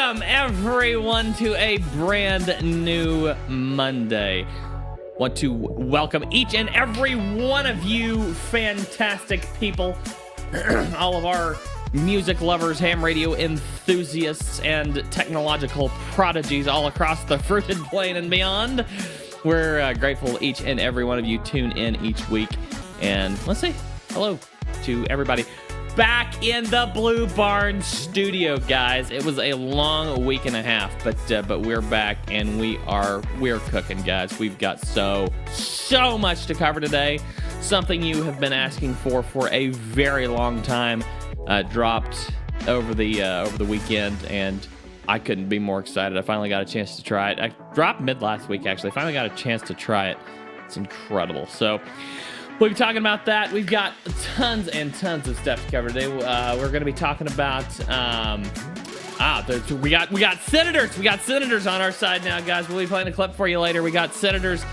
Welcome, everyone, to a brand new Monday. Want to welcome each and every one of you fantastic people, all of our music lovers, ham radio enthusiasts, and technological prodigies all across the fruited plain and beyond. We're grateful each and every one of you tune in each week. And let's say hello to everybody back in the Blue Barn studio, guys. It was a long week and a half, but we're back and we're cooking, guys. We've got so much to cover today. Something you have been asking for a very long time. Dropped over the weekend, and I couldn't be more excited. I finally got a chance to try it. I dropped mid last week, actually. Finally got a chance to try it. It's incredible. So we'll be talking about that. We've got tons and tons of stuff to cover today. We're going to be talking about we got senators. We got senators on our side now, guys. We'll be playing a clip for you later. We got senators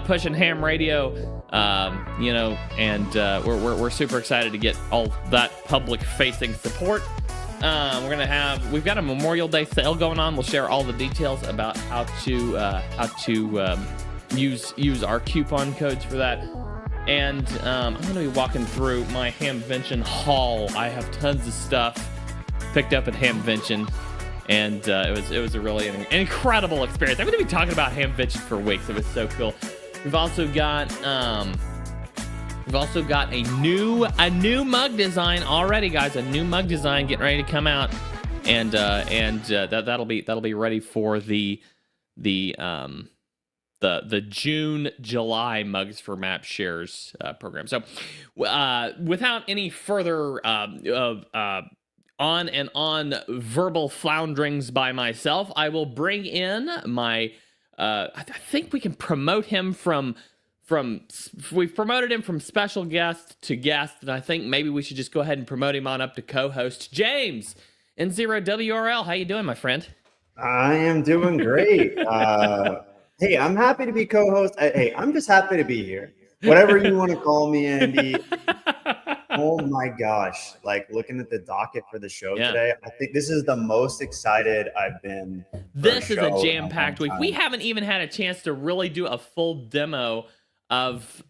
pushing ham radio, and we're super excited to get all that public-facing support. We've got a Memorial Day sale going on. We'll share all the details about how to use our coupon codes for that. And I'm going to be walking through my Hamvention haul. I have tons of stuff picked up at Hamvention, and it was a really an incredible experience. I'm going to be talking about Hamvention for weeks. It was so cool. We've also got a new mug design already, guys. A new mug design getting ready to come out, and that'll be ready for the June July Mugs for Map Shares program. So without any further on and on verbal flounderings by myself, I will bring in my I think we can promote him from we've promoted him from special guest to guest, and I think maybe we should just go ahead and promote him on up to co-host. James N0WRL, how you doing, my friend? I am doing great. Hey, I'm happy to be co-host. Hey, I'm just happy to be here. Whatever you want to call me, Andy. Oh my gosh. Like, looking at the docket for the show today, I think this is the most excited I've been. This is a jam-packed week. We haven't even had a chance to really do a full demo of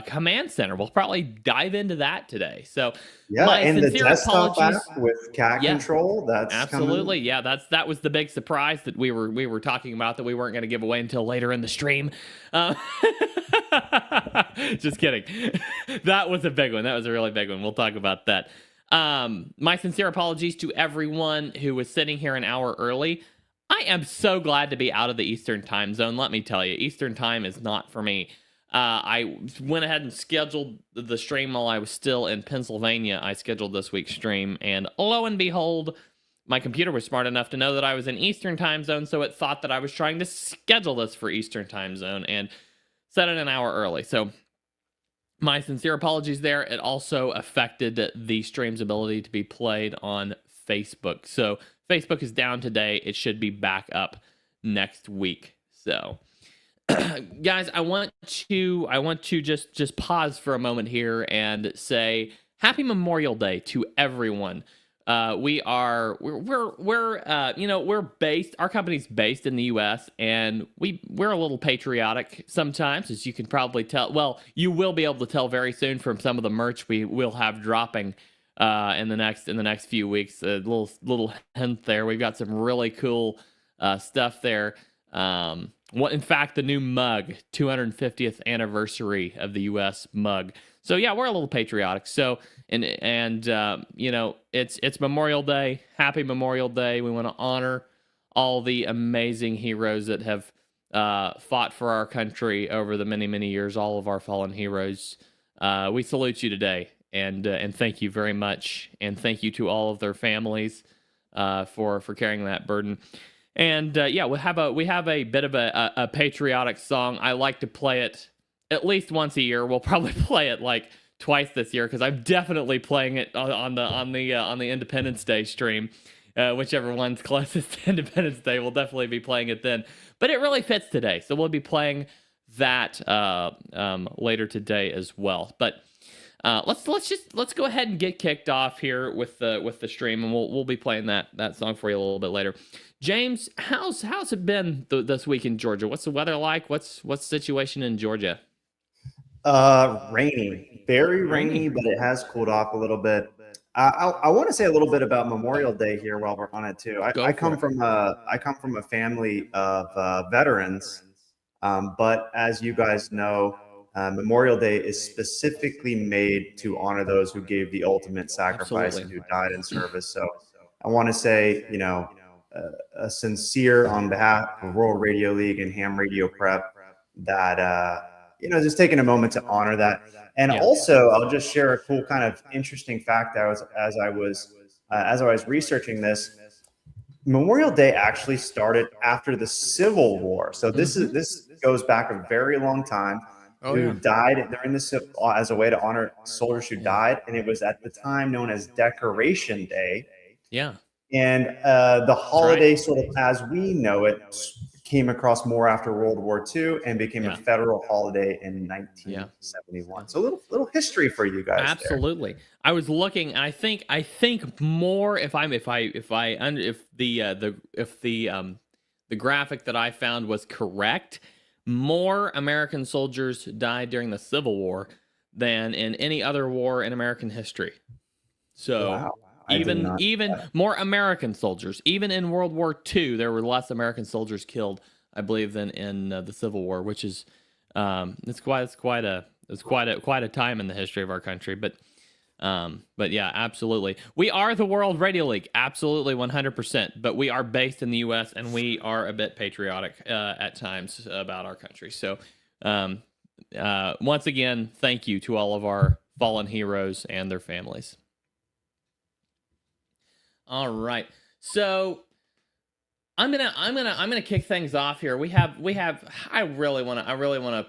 Command Center. We'll probably dive into that today. So yeah, and the desktop app with cat control. That's absolutely coming. Yeah. That was the big surprise that we were talking about that we weren't going to give away until later in the stream. Just kidding. That was a big one. That was a really big one. We'll talk about that. My sincere apologies to everyone who was sitting here an hour early. I am so glad to be out of the Eastern time zone. Let me tell you, Eastern time is not for me. I went ahead and scheduled the stream while I was still in Pennsylvania. I scheduled this week's stream, and lo and behold, my computer was smart enough to know that I was in Eastern time zone, so it thought that I was trying to schedule this for Eastern time zone and set it an hour early. So my sincere apologies there. It also affected the stream's ability to be played on Facebook. So Facebook is down today. It should be back up next week. So guys, I want to just pause for a moment here and say Happy Memorial Day to everyone. We're based, our company's based in the US, and we're a little patriotic sometimes, as you can probably tell. Well, you will be able to tell very soon from some of the merch we will have dropping in the next few weeks. A little hint there. We've got some really cool stuff there. In fact, the new mug, 250th anniversary of the U.S. mug. So yeah, we're a little patriotic. So and it's Memorial Day. Happy Memorial Day. We want to honor all the amazing heroes that have fought for our country over the many years. All of our fallen heroes. We salute you today, and thank you very much, and thank you to all of their families for carrying that burden. And we have a bit of a patriotic song. I like to play it at least once a year. We'll probably play it like twice this year because I'm definitely playing it on the Independence Day stream. Whichever one's closest to Independence Day, we'll definitely be playing it then. But it really fits today, so we'll be playing that later today as well. But let's go ahead and get kicked off here with the stream, and we'll be playing that song for you a little bit later. James, how's it been this week in Georgia? What's the weather like? What's the situation in Georgia? Rainy, very rainy, but it has cooled off a little bit. I want to say a little bit about Memorial Day here while we're on it too. I come from a family of veterans, but as you guys know, Memorial Day is specifically made to honor those who gave the ultimate sacrifice and who died in service. So I want to say, a sincere on behalf of World Radio League and Ham Radio Prep that just taking a moment to honor that. And also, I'll just share a cool kind of interesting fact. As I was researching this, Memorial Day actually started after the Civil War. So this goes back a very long time. Who died during the Civil as a way to honor soldiers who died, and it was at the time known as Decoration Day. Yeah. And the holiday, sort of as we know it, came across more after World War II and became a federal holiday in 1971. So a little history for you guys. Absolutely. There. I was looking. I think more if the graphic that I found was correct, more American soldiers died during the Civil War than in any other war in American history. So. Wow. Even more American soldiers. Even in World War II, there were less American soldiers killed, I believe, than in the Civil War, which is it's quite a time in the history of our country. But yeah, absolutely, we are the World Radio League, absolutely 100%. But we are based in the U.S. and we are a bit patriotic at times about our country. So once again, thank you to all of our fallen heroes and their families. All right, so I'm gonna kick things off here. We have. I really want to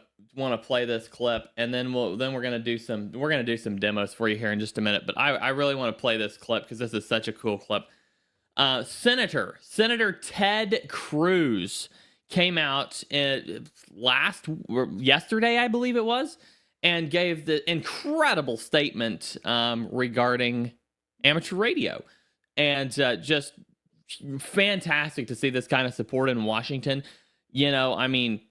play this clip, and then we're gonna do some demos for you here in just a minute. But I really want to play this clip because this is such a cool clip. Senator Ted Cruz came out yesterday, I believe it was, and gave the incredible statement regarding amateur radio. And just fantastic to see this kind of support in Washington. I mean,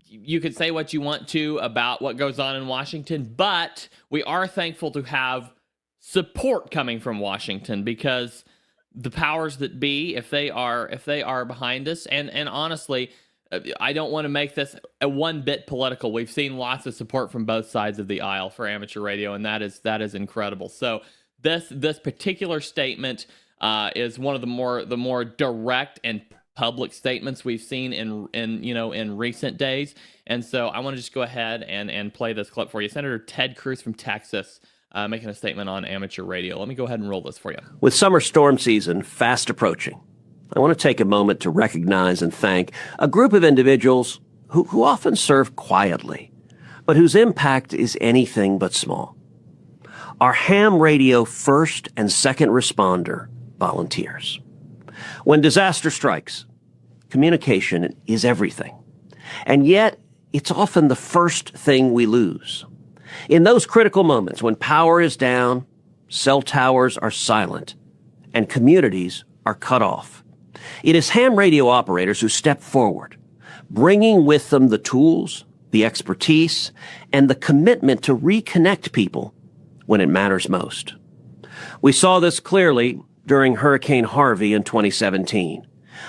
you could say what you want to about what goes on in Washington, but we are thankful to have support coming from Washington because the powers that be, if they are behind us, and honestly, I don't want to make this a one bit political. We've seen lots of support from both sides of the aisle for amateur radio, and that is incredible. So. This particular statement is one of the more direct and public statements we've seen in recent days, and so I want to just go ahead and play this clip for you. Senator Ted Cruz from Texas making a statement on amateur radio. Let me go ahead and roll this for you. With summer storm season fast approaching, I want to take a moment to recognize and thank a group of individuals who often serve quietly, but whose impact is anything but small. Our ham radio first and second responder volunteers. When disaster strikes, communication is everything. And yet, it's often the first thing we lose. In those critical moments when power is down, cell towers are silent, and communities are cut off, it is ham radio operators who step forward, bringing with them the tools, the expertise, and the commitment to reconnect people when it matters most. We saw this clearly during Hurricane Harvey in 2017,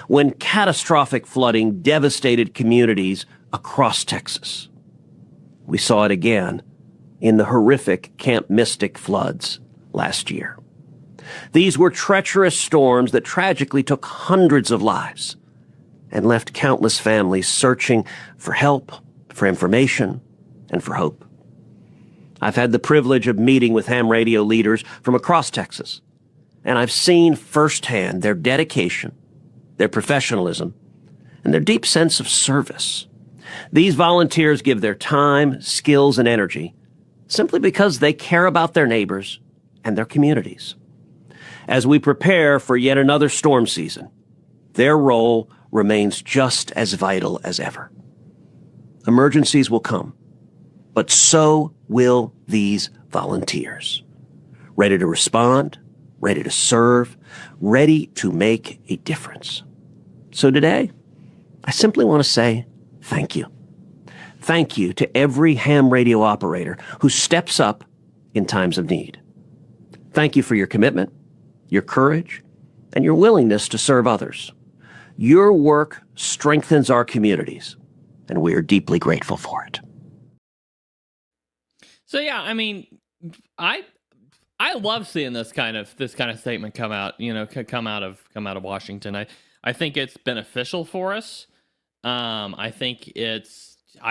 when catastrophic flooding devastated communities across Texas. We saw it again in the horrific Camp Mystic floods last year. These were treacherous storms that tragically took hundreds of lives and left countless families searching for help, for information, and for hope. I've had the privilege of meeting with ham radio leaders from across Texas, and I've seen firsthand their dedication, their professionalism, and their deep sense of service. These volunteers give their time, skills, and energy simply because they care about their neighbors and their communities. As we prepare for yet another storm season, their role remains just as vital as ever. Emergencies will come, but so will these volunteers. Ready to respond, ready to serve, ready to make a difference. So today, I simply want to say thank you. Thank you to every ham radio operator who steps up in times of need. Thank you for your commitment, your courage, and your willingness to serve others. Your work strengthens our communities, and we are deeply grateful for it. So yeah, I mean, I love seeing this kind of statement come out. Come out of Washington. I think it's beneficial for us. I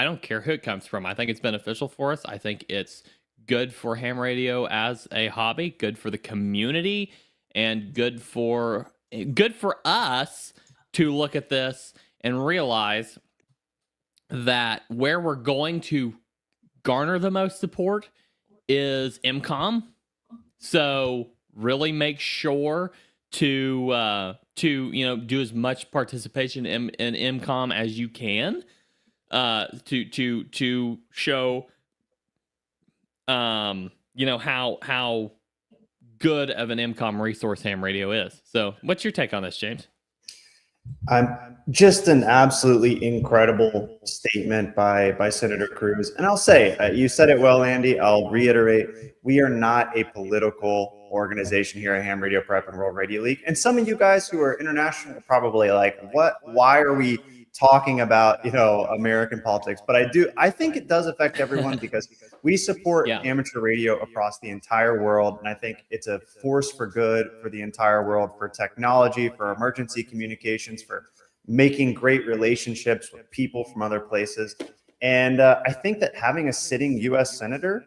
don't care who it comes from. I think it's beneficial for us. I think it's good for ham radio as a hobby, good for the community, and good for us to look at this and realize that where we're going to garner the most support is MCOM. So really make sure to do as much participation in MCOM as you can, to show how good of an MCOM resource ham radio is. So what's your take on this, James? Just an absolutely incredible statement by Senator Cruz. And I'll say, you said it well, Andy. I'll reiterate, we are not a political organization here at Ham Radio Prep and World Radio League. And some of you guys who are international are probably like, what? Why are we talking about, American politics? But I think it does affect everyone because we support amateur radio across the entire world. And I think it's a force for good for the entire world, for technology, for emergency communications, for making great relationships with people from other places. And I think that having a sitting U.S. Senator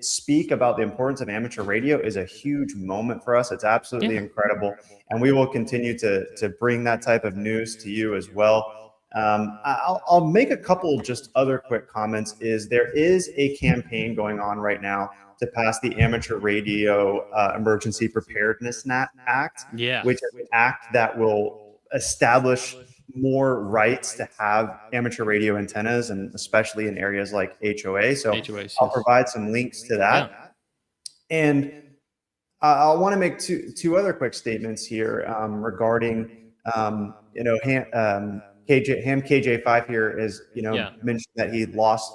speak about the importance of amateur radio is a huge moment for us. It's absolutely incredible. And we will continue to bring that type of news to you as well. I'll make a couple just other quick comments. There is a campaign going on right now to pass the Amateur Radio Emergency Preparedness Act, which is an act that will establish more rights to have amateur radio antennas, and especially in areas like HOA. So I'll provide some links to that. Yeah. And I want to make two other quick statements here regarding, Ham KJ5 here is, mentioned that he lost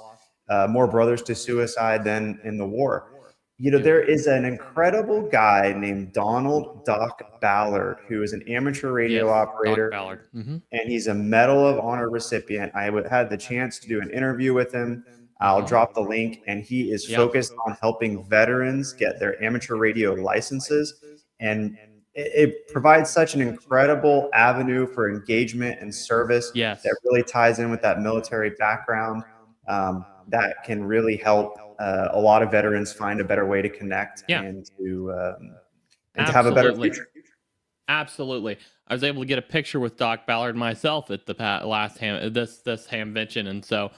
more brothers to suicide than in the war. There is an incredible guy named Donald Doc Ballard, who is an amateur radio operator, and he's a Medal of Honor recipient. I had the chance to do an interview with him. I'll drop the link, and he is focused on helping veterans get their amateur radio licenses. And it provides such an incredible avenue for engagement and service that really ties in with that military background that can really help a lot of veterans find a better way to connect and to have a better future. Absolutely. I was able to get a picture with Doc Ballard myself at the last this Hamvention, and so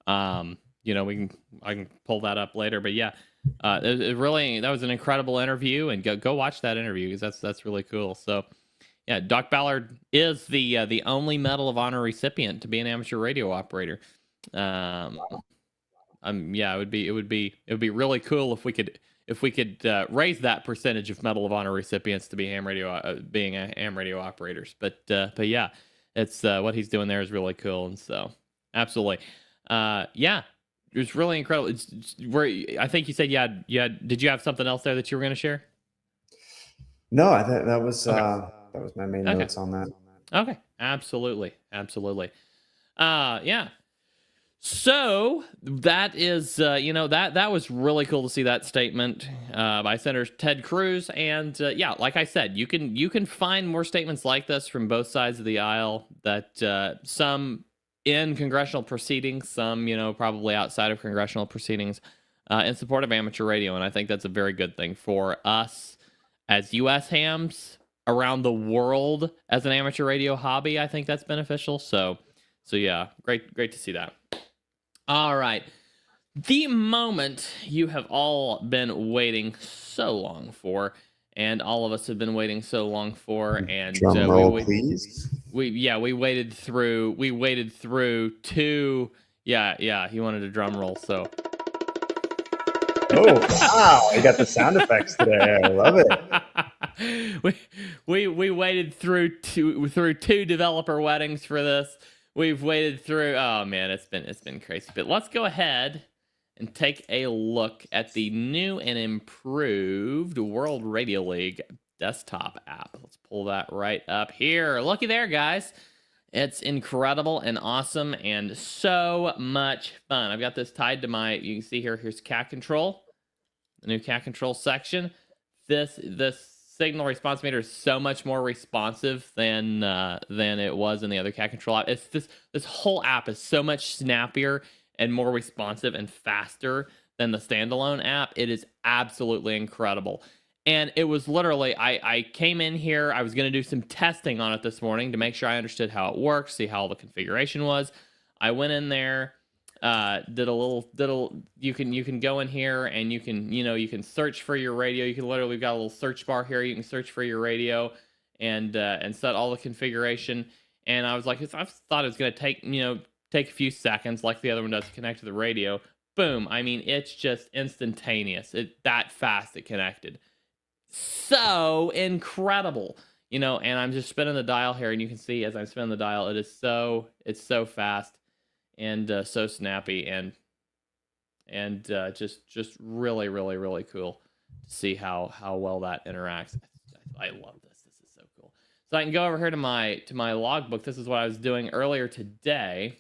I can pull that up later. But it really, that was an incredible interview, and go watch that interview because that's really cool. So Doc Ballard is the only Medal of Honor recipient to be an amateur radio operator. It would be really cool if we could raise that percentage of Medal of Honor recipients to be ham radio operators. But it's what he's doing there is really cool, and so absolutely, it's really incredible. I think you said did you have something else there that you were going to share? No, I think that was my main notes on that. Okay, absolutely. So that is, that was really cool to see that statement by Senator Ted Cruz. And like I said, you can find more statements like this from both sides of the aisle, that some in congressional proceedings, some, probably outside of congressional proceedings, in support of amateur radio. And I think that's a very good thing for us as U.S. hams around the world as an amateur radio hobby. I think that's beneficial. So great to see that. All right. The moment you have all been waiting so long for, and all of us have been waiting so long for, and drum roll, please. We waited through two. He wanted a drum roll, so Oh, wow. You got the sound effects today. I love it. We waited through two developer weddings for this. We've waited through, oh man, it's been crazy. But let's go ahead and take a look at the new and improved World Radio League desktop app. Let's pull that right up here. Looky there, guys. It's incredible and awesome and so much fun. I've got this tied to my, you can see here's cat control, the new cat control section. This signal response meter is so much more responsive than it was in the other cat control app. It's this whole app is so much snappier and more responsive and faster than the standalone app. It is absolutely incredible. And it was literally, I came in here, I was going to do some testing on it this morning to make sure I understood how it works, see how the configuration was. I went in there, did a little, you can go in here and you can search for your radio. You can literally, we've got a little search bar here. You can search for your radio and set all the configuration. And I was like, I thought it was going to take a few seconds like the other one does to connect to the radio. Boom. I mean, it's just instantaneous. That fast it connected. So incredible, and I'm just spinning the dial here, and you can see as I'm spinning the dial, it's so fast and so snappy and just really, really, really cool to see how well that interacts. I love this. This is so cool. So I can go over here to my logbook. This is what I was doing earlier today.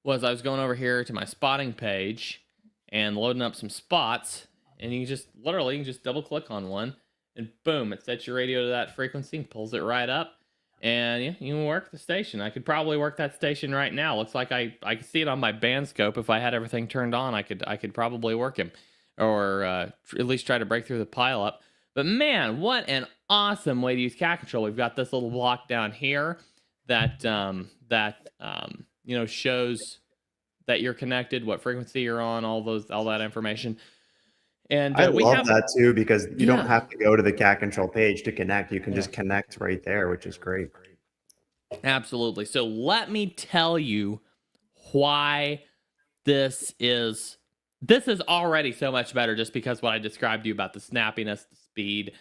I was going over here to my spotting page and loading up some spots. And you can just double click on one and boom, it sets your radio to that frequency and pulls it right up. And yeah, you can work the station. I could probably work that station right now. Looks like I could see it on my band scope. If I had everything turned on, I could probably work him or at least try to break through the pile up. But man, what an awesome way to use cat control. We've got this little block down here that shows that you're connected, what frequency you're on, all that information. And I love that too, because you don't have to go to the cat control page to connect. You can just connect right there, which is great. Absolutely. So let me tell you why this is already so much better just because what I described to you about the snappiness, the speed,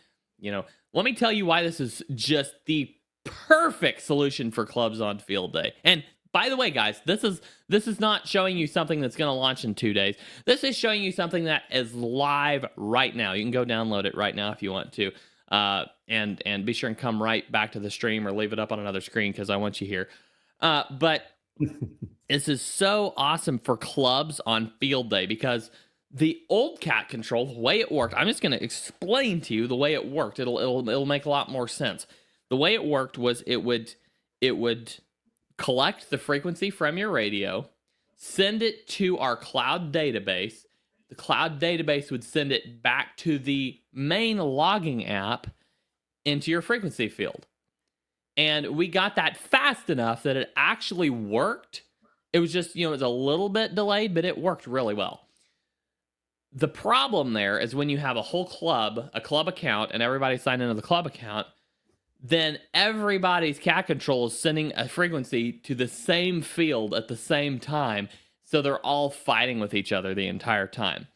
let me tell you why this is just the perfect solution for clubs on field day. And by the way, guys, this is not showing you something that's going to launch in 2 days. This is showing you something that is live right now. You can go download it right now if you want to, and be sure and come right back to the stream or leave it up on another screen because I want you here. But this is so awesome for clubs on field day because the old cat control, the way it worked, I'm just going to explain to you the way it worked. It'll make a lot more sense. The way it worked was it would collect the frequency from your radio, send it to our cloud database. The cloud database would send it back to the main logging app into your frequency field. And we got that fast enough that it actually worked. It was just, it was a little bit delayed, but it worked really well. The problem there is when you have a whole club, a club account, and everybody signed into the club account, then everybody's cat control is sending a frequency to the same field at the same time. So they're all fighting with each other the entire time.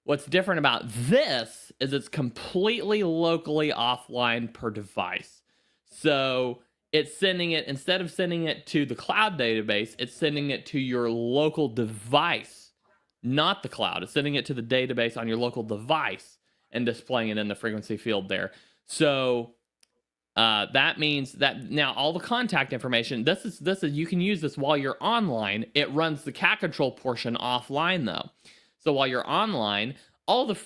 What's different about this is it's completely locally offline per device. So it's sending it, instead of sending it to the cloud database, it's sending it to your local device, not the cloud. It's sending it to the database on your local device and displaying it in the frequency field there. So that means that now all the contact information, this is you can use this while you're online. It runs the cat control portion offline though. So while you're online, all the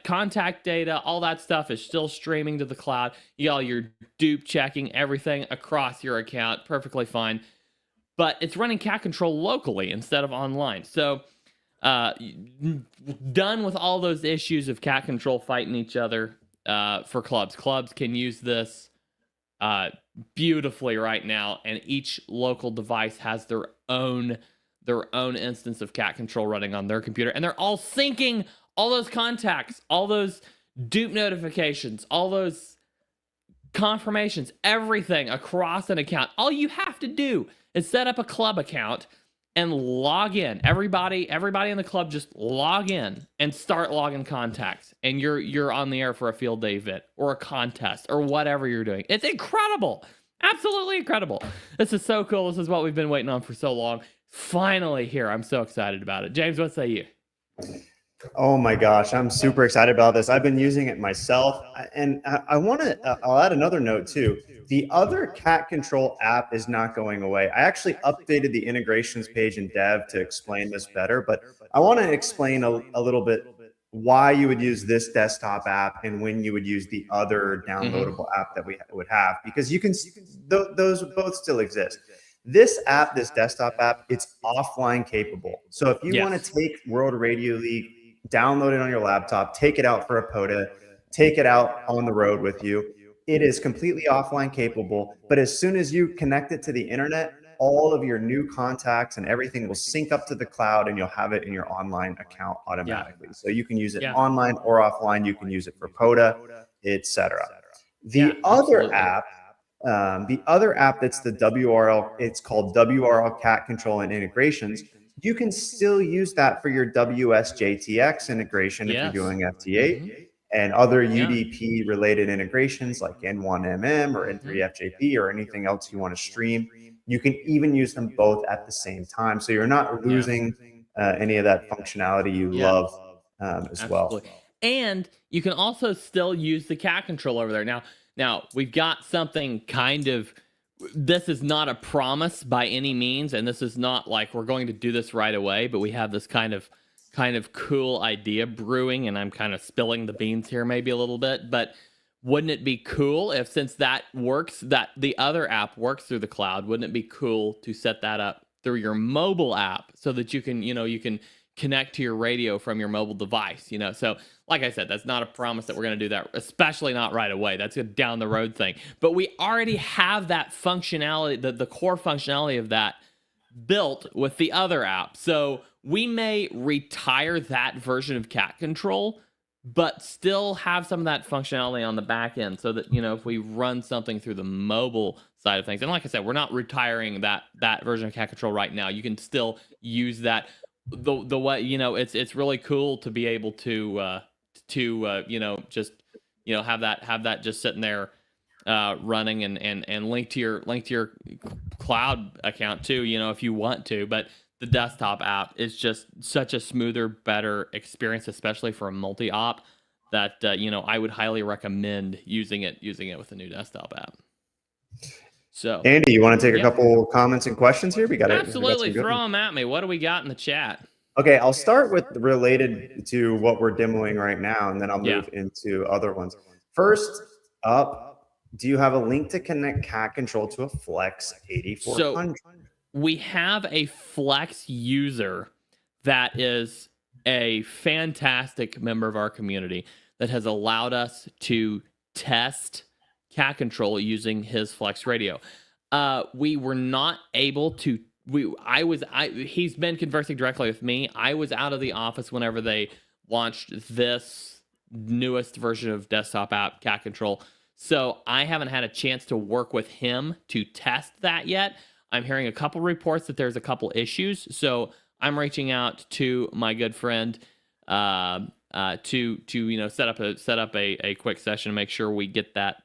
contact data, all that stuff is still streaming to the cloud. You got all your dupe checking, everything across your account, perfectly fine. But it's running cat control locally instead of online. So done with all those issues of cat control fighting each other for clubs. Clubs can use this beautifully right now, and each local device has their own instance of cat control running on their computer, and they're all syncing all those contacts, all those dupe notifications, all those confirmations, everything across an account. All you have to do is set up a club account, and log in. Everybody in the club, just log in and start logging contacts, and you're on the air for a field day event or a contest or whatever you're doing. It's incredible. Absolutely incredible. This is so cool. This is what we've been waiting on for so long. Finally here. I'm so excited about it. James, what say you? Oh my gosh, I'm super excited about this. I've been using it myself, and I want to. I'll add another note too. The other cat control app is not going away. I actually updated the integrations page in Dev to explain this better, but I want to explain a little bit why you would use this desktop app and when you would use the other downloadable app that we would have, because you can those both still exist. This app, this desktop app, it's offline capable. So if you want to take World Radio League, download it on your laptop, take it out for a POTA, take it out on the road with you. It is completely offline capable, but as soon as you connect it to the internet, all of your new contacts and everything will sync up to the cloud, and you'll have it in your online account automatically. So you can use it online or offline. You can use it for POTA, etc. The other app that's the WRL, it's called WRL Cat Control and Integrations. You can still use that for your WSJTX integration if you're doing FT8 and other UDP related integrations like N1MM or N3FJP or anything else you want to stream. You can even use them both at the same time. So you're not losing any of that functionality you love as well. And you can also still use the cat control over there. Now we've got something kind of, this is not a promise by any means, and this is not like we're going to do this right away, but we have this kind of cool idea brewing, and I'm kind of spilling the beans here maybe a little bit, but wouldn't it be cool if, since that works, that the other app works through the cloud, wouldn't it be cool to set that up through your mobile app so that you can connect to your radio from your mobile device, So like I said, that's not a promise that we're going to do that, especially not right away. That's a down the road thing. But we already have that functionality, the core functionality of that built with the other app. So we may retire that version of cat control, but still have some of that functionality on the back end so that, if we run something through the mobile side of things, and like I said, we're not retiring that version of cat control right now. You can still use that. The way, it's really cool to be able to just have that just sitting there running and link to your cloud account too, if you want to. But the desktop app is just such a smoother, better experience, especially for a multi-op, that I would highly recommend using it with the new desktop app. So, Andy, you want to take a couple comments and questions here? Absolutely, throw them at me. What do we got in the chat? Okay, I'll start with related to what we're demoing right now, and then I'll move into other ones. First up, do you have a link to connect cat control to a Flex 8400? So we have a Flex user that is a fantastic member of our community that has allowed us to test cat control using his Flex radio. We were not able to. He's been conversing directly with me. I was out of the office whenever they launched this newest version of desktop app cat control, so I haven't had a chance to work with him to test that yet. I'm hearing a couple reports that there's a couple issues, so I'm reaching out to my good friend to set up a quick session to make sure we get that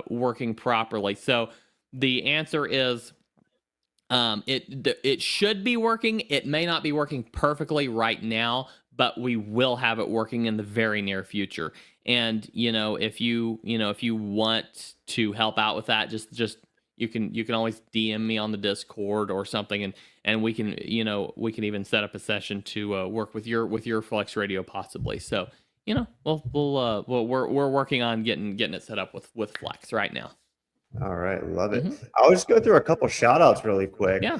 working properly. So the answer is it should be working. It may not be working perfectly right now, but we will have it working in the very near future. And if you want to help out with that, just you can always DM me on the Discord or something, and we can even set up a session to work with your Flex radio possibly. So we're working on getting it set up with Flex right now. All right, love it. I'll just go through a couple shout outs really quick. Yeah.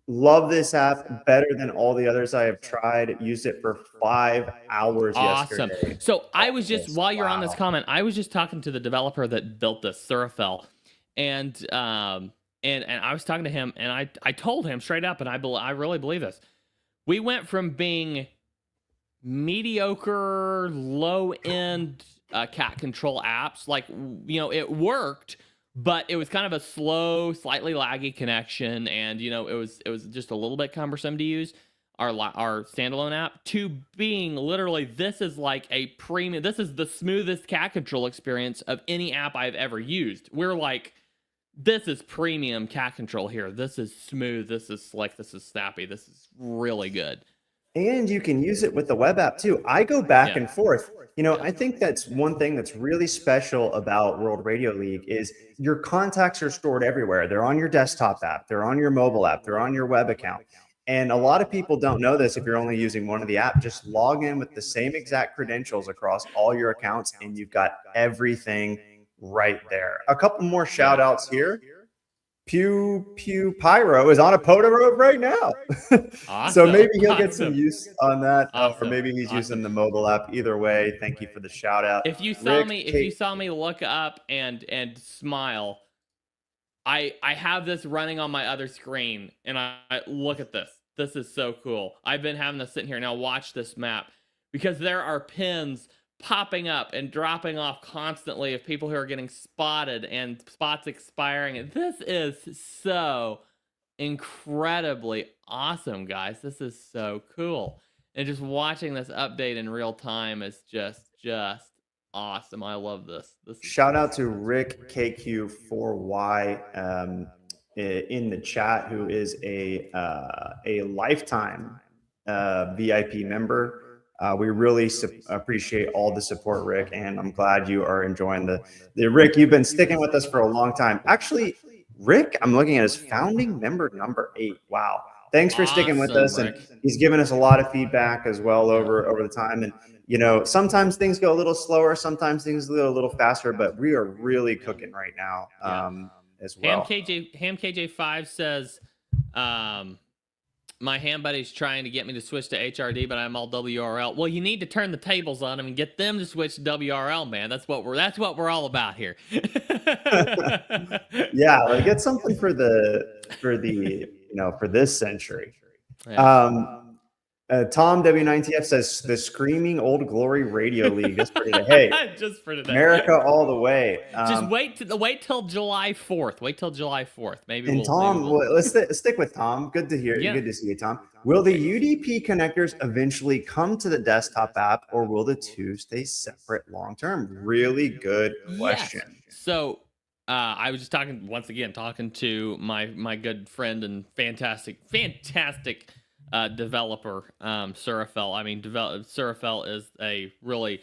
Love this app, better than all the others I have tried. Used it for 5 hours yesterday. So I was just, while you're on this comment, I was just talking to the developer that built this, Surafel, and I was talking to him, and I told him straight up, and I really believe this. We went from being mediocre, low end cat control apps, like it worked. but it was kind of a slow, slightly laggy connection, and you know, it was just a little bit cumbersome to use our standalone app, to being literally, this is like a premium, this is the smoothest cat control experience of any app I've ever used. We're like, this is premium cat control here. This is smooth, this is slick, this is snappy, this is really good. And you can use it with the web app too. I go back Yeah. and forth. You know, I think that's one thing that's really special about World Radio League is your contacts are stored everywhere. They're on your desktop app, they're on your mobile app, they're on your web account. And a lot of people don't know this. If you're only using one of the apps, just log in with the same exact credentials across all your accounts, and you've got everything right there. A couple more shout outs here. Pew Pyro is on a Poda Road right now. Awesome. So maybe he'll get some use on that, Awesome. or maybe he's using the mobile app. Either way, thank you for the shout out. If you saw Rick, me look up and smile, I have this running on my other screen, and I look at this. This is so cool. I've been having this sitting here. Now watch this map, because there are pins popping up and dropping off constantly of people who are getting spotted and spots expiring. And this is so incredibly awesome, guys. This is so cool. And just watching this update in real time is just awesome. I love this. shout out to Rick KQ4Y in the chat, who is a lifetime VIP member. We really appreciate all the support, Rick, and I'm glad you are enjoying the Rick. You've been sticking with us for a long time. Actually, Rick, I'm looking at his founding member number 8. Wow. Thanks for sticking with us. Rick. And he's given us a lot of feedback as well over the time. And, you know, sometimes things go a little slower, sometimes things go a little faster, but we are really cooking right now as well. Ham KJ5 says, my ham buddy's trying to get me to switch to HRD, but I'm all WRL. Well, you need to turn the tables on them and get them to switch to WRL, man. That's what we're all about here. Yeah, like get something for this century. Yeah. Tom W9TF says the Screaming Old Glory Radio League just for today. Hey, just for today. America all the way. Just wait till July 4th. Wait till July 4th. Maybe. And Tom, let's stick with Tom. Good to hear. Yeah. Good to see you, Tom. Will the UDP connectors eventually come to the desktop app, or will the two stay separate long term? Really good question. Yes. So I was just talking to my good friend and fantastic developer, Surafel. I mean, Surafel is a really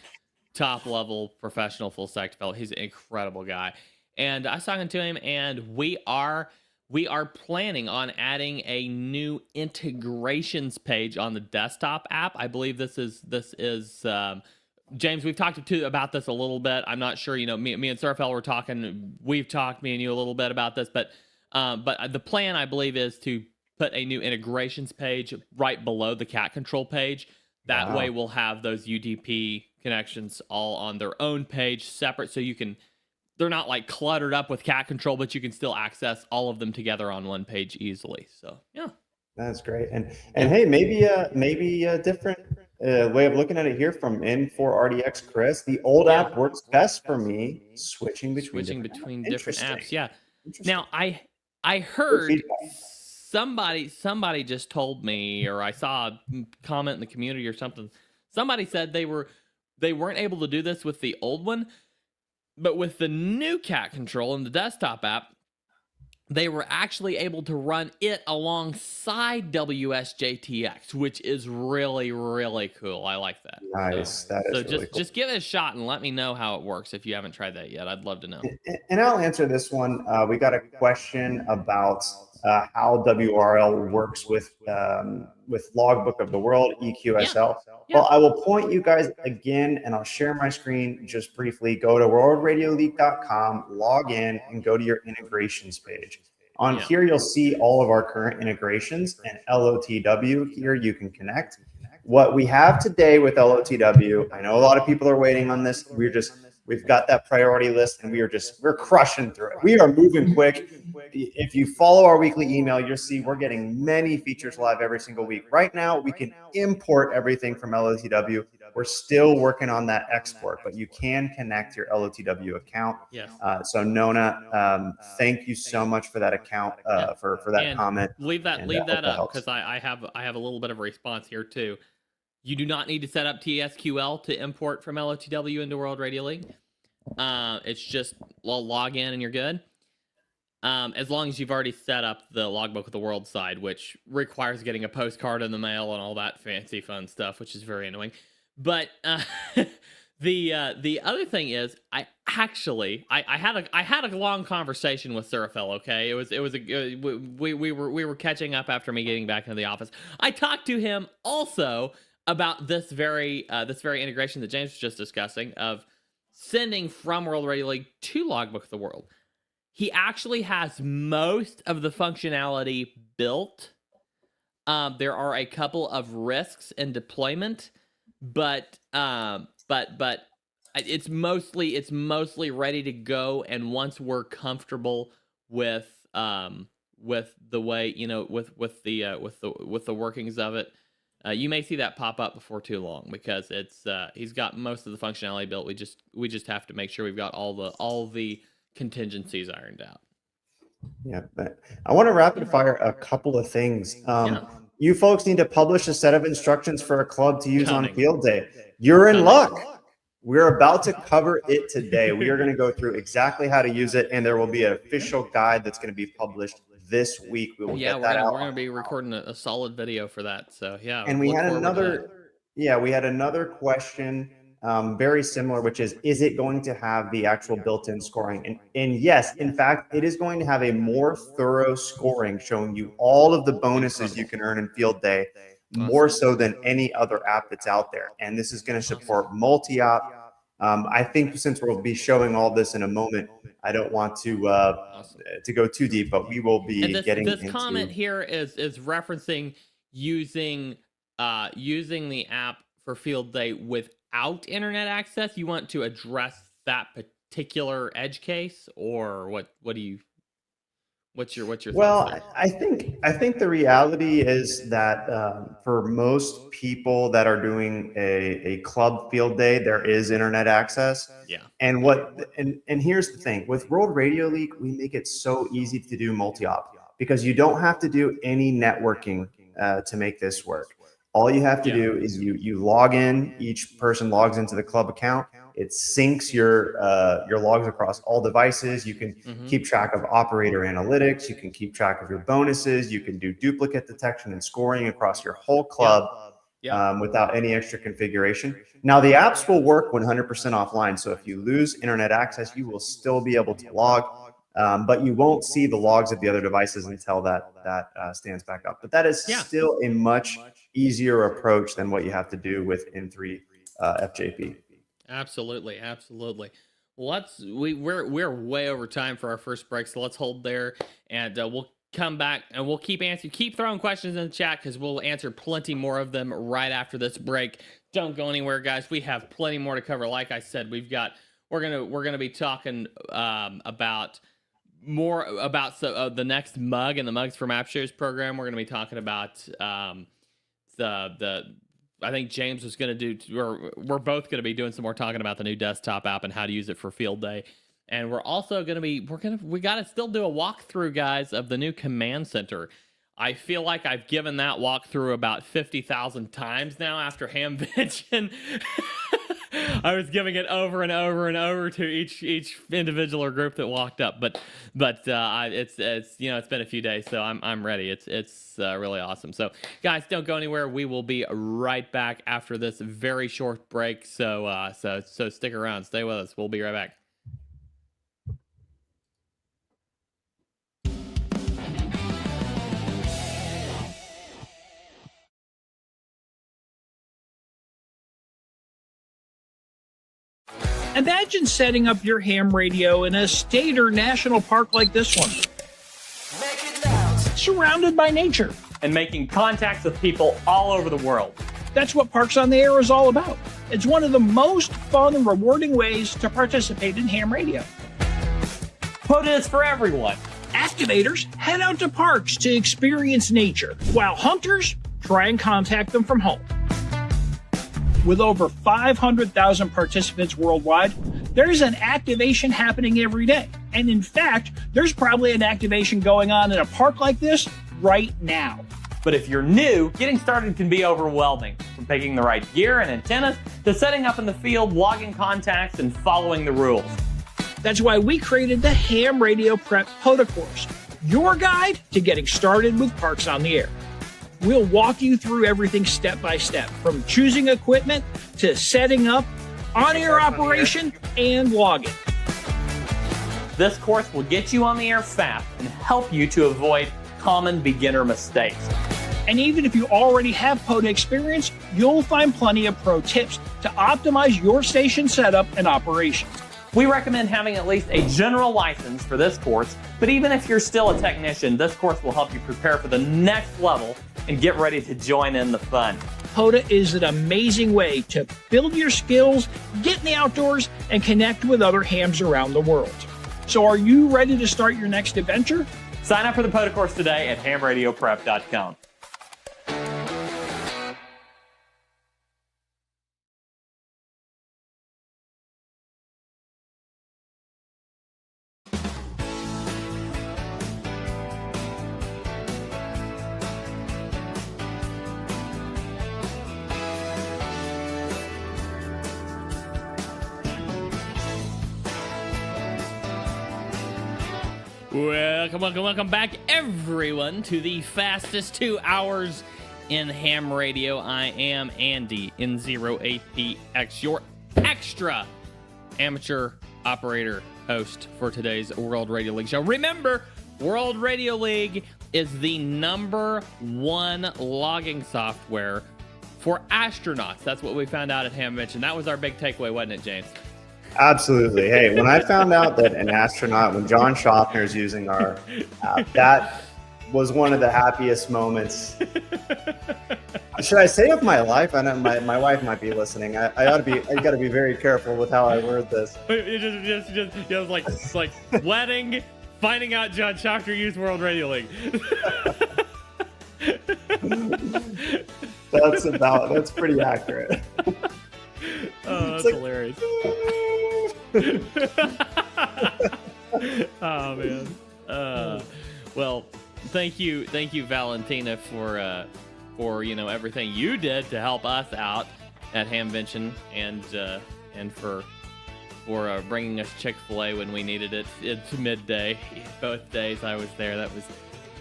top level professional full stack developer. He's an incredible guy. And I was talking to him, and we are planning on adding a new integrations page on the desktop app. I believe this is James, we've talked about this a little bit. I'm not sure, me and Surafel were talking, we've talked, me and you, a little bit about this, but the plan, I believe, is to put a new integrations page right below the cat control page. That way we'll have those UDP connections all on their own page, separate, so they're not like cluttered up with cat control, but you can still access all of them together on one page easily. So yeah, that's great. And hey, maybe a different way of looking at it here from N4RDX Chris. The old app works best for me. Switching between different apps. Yeah. Now I heard somebody just told me, or I saw a comment in the community or something. Somebody said they weren't able to do this with the old one, but with the new cat control in the desktop app, they were actually able to run it alongside WSJTX, which is really, really cool. I like that. Nice. That is really cool. Just give it a shot and let me know how it works if you haven't tried that yet. I'd love to know. And I'll answer this one. We got a question about how WRL works with Logbook of the World, EQSL. Yeah. Well, I will point you guys again, and I'll share my screen just briefly. Go to worldradiolink.com, log in, and go to your integrations page. Here, you'll see all of our current integrations, and LOTW here you can What we have today with LOTW, I know a lot of people are waiting on this. We've got that priority list, and we're crushing through it. We are moving quick. If you follow our weekly email, you'll see we're getting many features live every single week. Right now, we can import everything from LOTW. We're still working on that export, but you can connect your LOTW account. Yes. So Nona, thank you so much for that account, for that and comment. Leave that And, hope up, because helps. I have a little bit of a response here too. You do not need to set up TSQL to import from LOTW into World Radio League. It's just log in and you're good. As long as you've already set up the Logbook of the World side, which requires getting a postcard in the mail and all that fancy fun stuff, which is very annoying. But the other thing is, I had a long conversation with Surafel. Okay, we were catching up after me getting back into the office. I talked to him also about this very integration that James was just discussing of sending from World Radio League to Logbook of the World. He actually has most of the functionality built. There are a couple of risks in deployment, but it's mostly ready to go. And once we're comfortable with the way, with the workings of it, you may see that pop up before too long, because he's got most of the functionality built. We just have to make sure we've got all the contingencies ironed out. Yeah, but I want to rapid fire a couple of things. You folks need to publish a set of instructions for a club to use on field day. You're in luck. We're about to cover it today. We are going to go through exactly how to use it, and there will be an official guide that's going to be published this week. We will get that out. We're going to be recording a solid video for that. So yeah. And we had another question, very similar, which is it going to have the actual built-in scoring? And yes, in fact, it is going to have a more thorough scoring showing you all of the bonuses you can earn in field day, more so than any other app that's out there. And this is going to support multi-op. I think since we'll be showing all this in a moment, I don't want to go too deep, but we will be getting into... This comment here is referencing using the app for field day without internet access. You want to address that particular edge case, or what's your thoughts there? I think the reality is that for most people that are doing a club field day, there is internet access. Yeah. And here's the thing, with World Radio League, we make it so easy to do multi-op, because you don't have to do any networking to make this work. All you have to do is you log in. Each person logs into the club account. It syncs your logs across all devices. You can keep track of operator analytics. You can keep track of your bonuses. You can do duplicate detection and scoring across your whole club without any extra configuration. Now, the apps will work 100% offline. So if you lose internet access, you will still be able to log, but you won't see the logs of the other devices until that stands back up. But that is still a much easier approach than what you have to do with N3 FJP. Absolutely. Well, we're way over time for our first break, so let's hold there, and we'll come back and we'll keep throwing questions in the chat, because we'll answer plenty more of them right after this break. Don't go anywhere, guys. We have plenty more to cover. Like I said, we're gonna be talking about more about the next mug and the Mugs from App Shares program. We're gonna be talking about I think James was going to do, or we're both going to be doing some more talking about the new desktop app and how to use it for field day. And we're also going to be, we got to still do a walkthrough, guys, of the new command center. I feel like I've given that walkthrough about 50,000 times now after Hamvention. I was giving it over and over and over to each individual or group that walked up, but it's been a few days, so I'm ready. It's really awesome. So guys, don't go anywhere. We will be right back after this very short break. So stick around, stay with us. We'll be right back. Imagine setting up your ham radio in a state or national park like this one, surrounded by nature, and making contacts with people all over the world. That's what Parks on the Air is all about. It's one of the most fun and rewarding ways to participate in ham radio. POTA is for everyone. Activators head out to parks to experience nature, while hunters try and contact them from home. With over 500,000 participants worldwide, there's an activation happening every day. And in fact, there's probably an activation going on in a park like this right now. But if you're new, getting started can be overwhelming. From picking the right gear and antennas to setting up in the field, logging contacts, and following the rules. That's why we created the Ham Radio Prep POTA course, your guide to getting started with Parks on the Air. We'll walk you through everything step by step, from choosing equipment to setting up, on-air operation, and logging. This course will get you on the air fast and help you to avoid common beginner mistakes. And even if you already have POTA experience, you'll find plenty of pro tips to optimize your station setup and operations. We recommend having at least a general license for this course, but even if you're still a technician, this course will help you prepare for the next level and get ready to join in the fun. POTA is an amazing way to build your skills, get in the outdoors, and connect with other hams around the world. So are you ready to start your next adventure? Sign up for the POTA course today at hamradioprep.com. Welcome back, everyone, to the fastest 2 hours in ham radio. I am Andy N08PX, your extra amateur operator host for today's World Radio League show. Remember, World Radio League is the #1 logging software for astronauts. That's what we found out at Hamvention. That was our big takeaway, wasn't it, James? Absolutely. Hey, when I found out that an astronaut, when John Schaffner is using our app, that was one of the happiest moments. Should I say of my life? I know my wife might be listening. I got to be very careful with how I word this. It was like wedding, finding out John Schaffner used World Radio League. That's pretty accurate. Oh, that's hilarious. Oh man. Well, thank you, Valentina, for everything you did to help us out at Hamvention, and for bringing us Chick-fil-A when we needed it. It's midday. Both days I was there. That was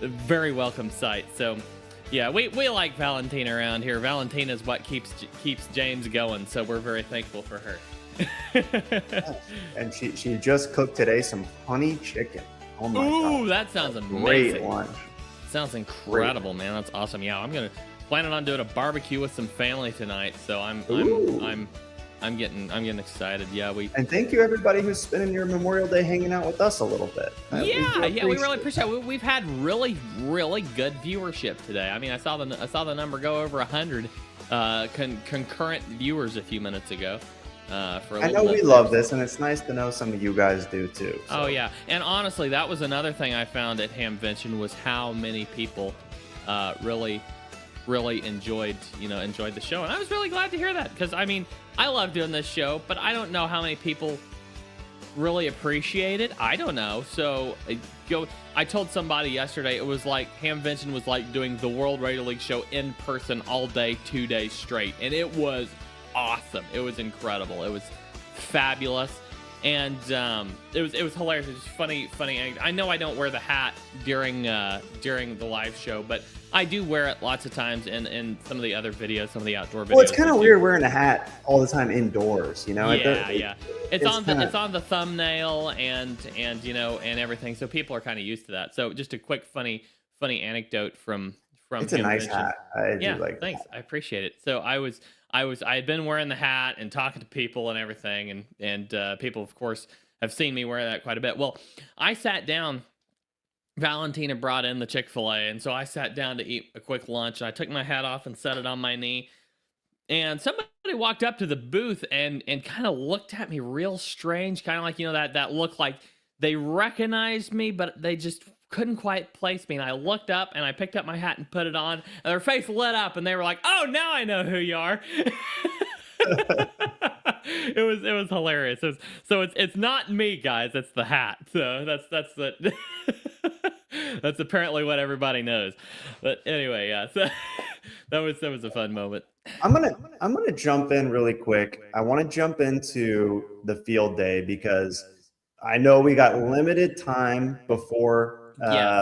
a very welcome sight. So, yeah, we like Valentina around here. Valentina is what keeps James going, so we're very thankful for her. And she just cooked today some honey chicken. Oh my god! Ooh, that sounds amazing. Great lunch. Sounds incredible, man. That's awesome. Yeah, I'm planning on doing a barbecue with some family tonight, so I'm getting excited. Yeah, and thank you everybody who's spending your Memorial Day hanging out with us a little bit. We really appreciate it. We've had really good viewership today. I mean, I saw the number go over 100 concurrent viewers a few minutes ago. I know we love this, and it's nice to know some of you guys do too. So. Oh yeah, and honestly, that was another thing I found at Hamvention was how many people really enjoyed the show, and I was really glad to hear that, because I mean, I love doing this show, but I don't know how many people really appreciate it. I don't know. So I told somebody yesterday, it was like Hamvention was like doing the World Radio League show in person all day, 2 days straight, and it was awesome. It was incredible. It was fabulous, and it was hilarious. It was funny. I know I don't wear the hat during the live show, but I do wear it lots of times in some of the other videos, some of the outdoor videos. Well, it's kind of weird wearing a hat all the time indoors, you know? Yeah. It's on the thumbnail and everything, so people are kind of used to that. So just a quick funny anecdote from it's a nice hat. I do like thanks. that. I appreciate it. So I had been wearing the hat and talking to people and everything, and people, of course, have seen me wear that quite a bit. Well, I sat down. Valentina brought in the Chick-fil-A, and so I sat down to eat a quick lunch. I took my hat off and set it on my knee, and somebody walked up to the booth and kind of looked at me real strange, kind of like, that look like they recognized me, but they just couldn't quite place me. And I looked up and I picked up my hat and put it on, and their face lit up and they were like, "Oh, now I know who you are." It was hilarious. It's not me, guys. It's the hat. So that's the that's apparently what everybody knows. But anyway, yeah. So that was a fun moment. I'm gonna jump in really quick. I want to jump into the field day because I know we got limited time before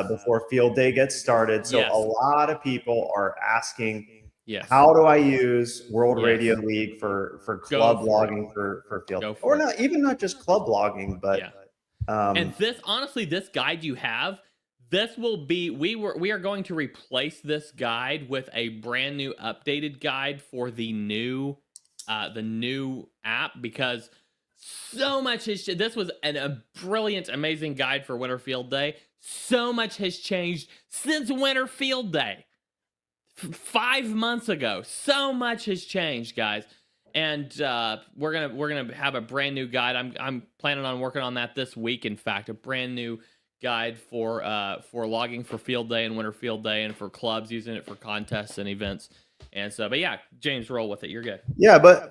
before field day gets started. So Yes. a lot of people are asking, Yes. how do I use World Yes. Radio League for Go club for it. logging for field, Go for or it. not even not just club logging, but Yeah. um, And this, honestly, this guide you have, this will be, we are going to replace this guide with a brand new updated guide for the new app, because so much has, this was a brilliant, amazing guide for Winter Field Day. So much has changed since Winter Field Day. 5 months ago. So much has changed, guys. And we're gonna have a brand new guide. I'm planning on working on that this week. In fact, a brand new guide for logging for Field Day and Winter Field Day, and for clubs using it for contests and events. And so, but yeah, James, roll with it. You're good. yeah, but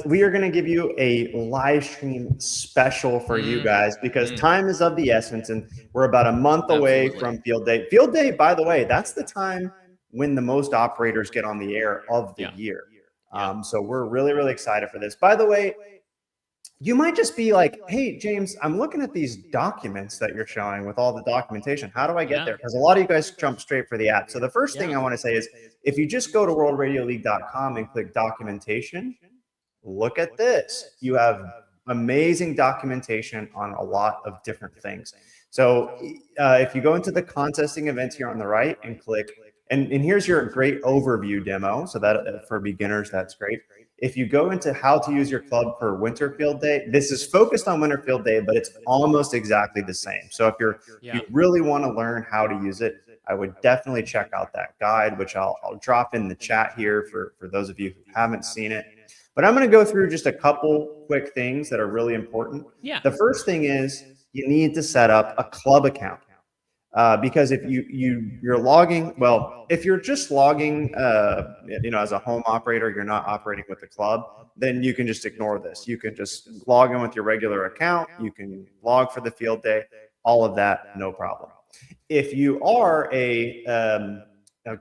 we are going to give you a live stream special for you guys because time is of the essence, and we're about a month away Absolutely. from field day. Field day, by the way, that's the time when the most operators get on the air of the year. So we're really, really excited for this. By the way, you might just be like, "Hey, James, I'm looking at these documents that you're showing with all the documentation. How do I get there?" Because a lot of you guys jump straight for the app. So the first thing I want to say is, if you just go to worldradioleague.com and click documentation, look at this. You have amazing documentation on a lot of different things. So if you go into the contesting events here on the right and click, and here's your great overview demo. So that for beginners, that's great. If you go into how to use your club for Winter Field Day, this is focused on Winter Field Day, but it's almost exactly the same. So if you really want to learn how to use it, I would definitely check out that guide, which I'll drop in the chat here for those of you who haven't seen it. But I'm going to go through just a couple quick things that are really important. Yeah. The first thing is you need to set up a club account. Because if you're logging, well, if you're just logging, as a home operator, you're not operating with the club, then you can just ignore this. You can just log in with your regular account. You can log for the field day, all of that, no problem. If you are a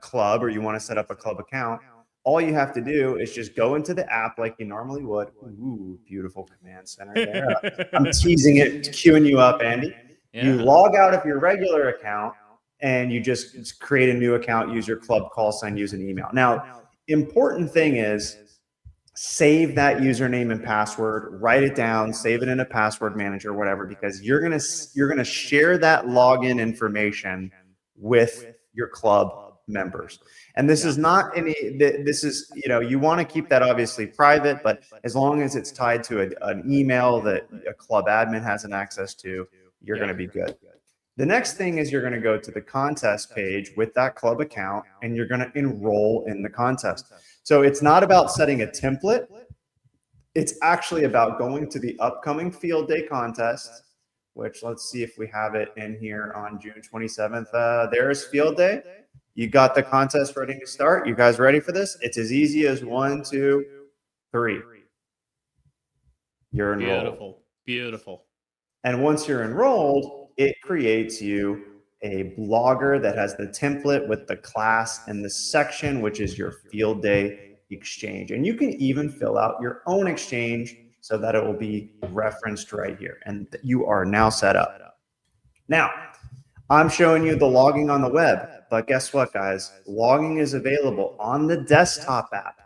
club, or you want to set up a club account, all you have to do is just go into the app like you normally would. Ooh, beautiful command center there. I'm teasing it, queuing you up, Andy. Yeah. You log out of your regular account and you just create a new account, use your club call sign, use an email. Now, important thing is save that username and password, write it down, save it in a password manager, whatever, because you're gonna share that login information with your club members. And this is not this is, you want to keep that obviously private, but as long as it's tied to an email that a club admin has an access to, you're going to be good. The next thing is you're going to go to the contest page with that club account, and you're going to enroll in the contest. So it's not about setting a template. It's actually about going to the upcoming field day contest, which let's see if we have it in here on June 27th. There's field day. You got the contest ready to start. You guys ready for this? It's as easy as 1, 2, 3. You're enrolled. Beautiful. And once you're enrolled, it creates you a blogger that has the template with the class and the section, which is your field day exchange. And you can even fill out your own exchange so that it will be referenced right here. And you are now set up. Now, I'm showing you the logging on the web, but guess what, guys? Logging is available on the desktop app,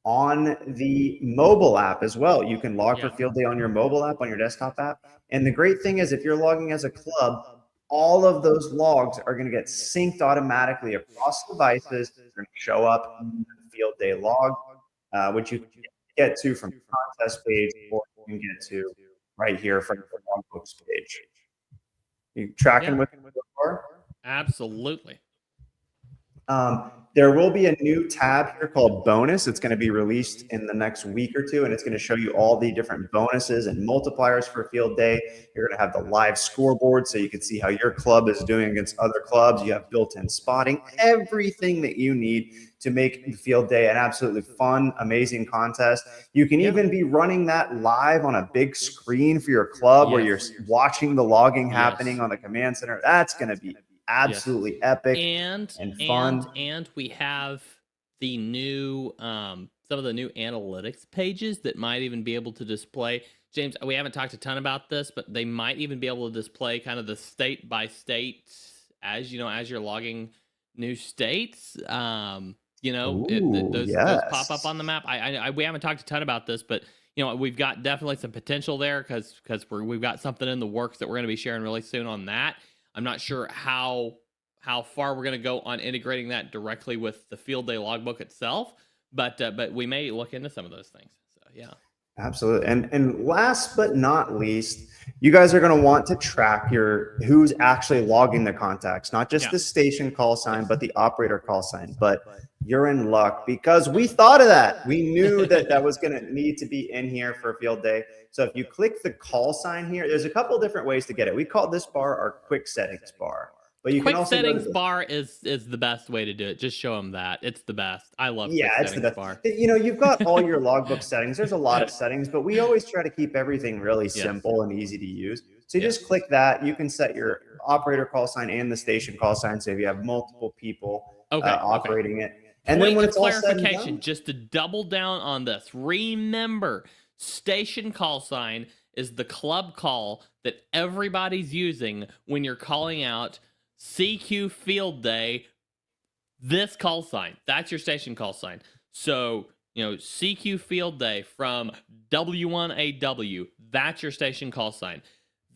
on the mobile app as well. You can log for field day on your mobile app, on your desktop app. And the great thing is, if you're logging as a club, all of those logs are going to get synced automatically across devices. They're going to show up in the field day log, which you can get to from the contest page, or you can get to right here from the logbooks page. You tracking with me so far? Absolutely. There will be a new tab here called bonus. It's going to be released in the next week or two, and it's going to show you all the different bonuses and multipliers for field day. You're going to have the live scoreboard so you can see how your club is doing against other clubs. You have built-in spotting, everything that you need to make the field day an absolutely fun, amazing contest. You can even be running that live on a big screen for your club where you're watching the logging happening on the command center. That's going to be absolutely epic and fun. And we have the new some of the new analytics pages that might even be able to display. James, we haven't talked a ton about this, but they might even be able to display kind of the state by state as you're logging new states. Those pop up on the map. We haven't talked a ton about this, but we've got definitely some potential there because we've got something in the works that we're going to be sharing really soon on that. I'm not sure how far we're going to go on integrating that directly with the field day logbook itself, but we may look into some of those things. So yeah. Absolutely. And last but not least, you guys are going to want to track who's actually logging the contacts, not just the station call sign, but the operator call sign. But you're in luck because we thought of that. We knew that was going to need to be in here for field day. So if you click the call sign here, there's a couple different ways to get it. We call this bar our quick settings bar. But you quick can also settings bar is the best way to do it. Just show them that. It's the best. I love quick it's settings the best. bar. You've got all your logbook settings. There's a lot of settings, but we always try to keep everything really simple and easy to use. So you just click that. You can set your operator call sign and the station call sign. So if you have multiple people operating it. And then when it's all said and done, just to double down on this, remember, station call sign is the club call that everybody's using when you're calling out CQ field day. This call sign, that's your station call sign. So, CQ field day from W1AW, that's your station call sign.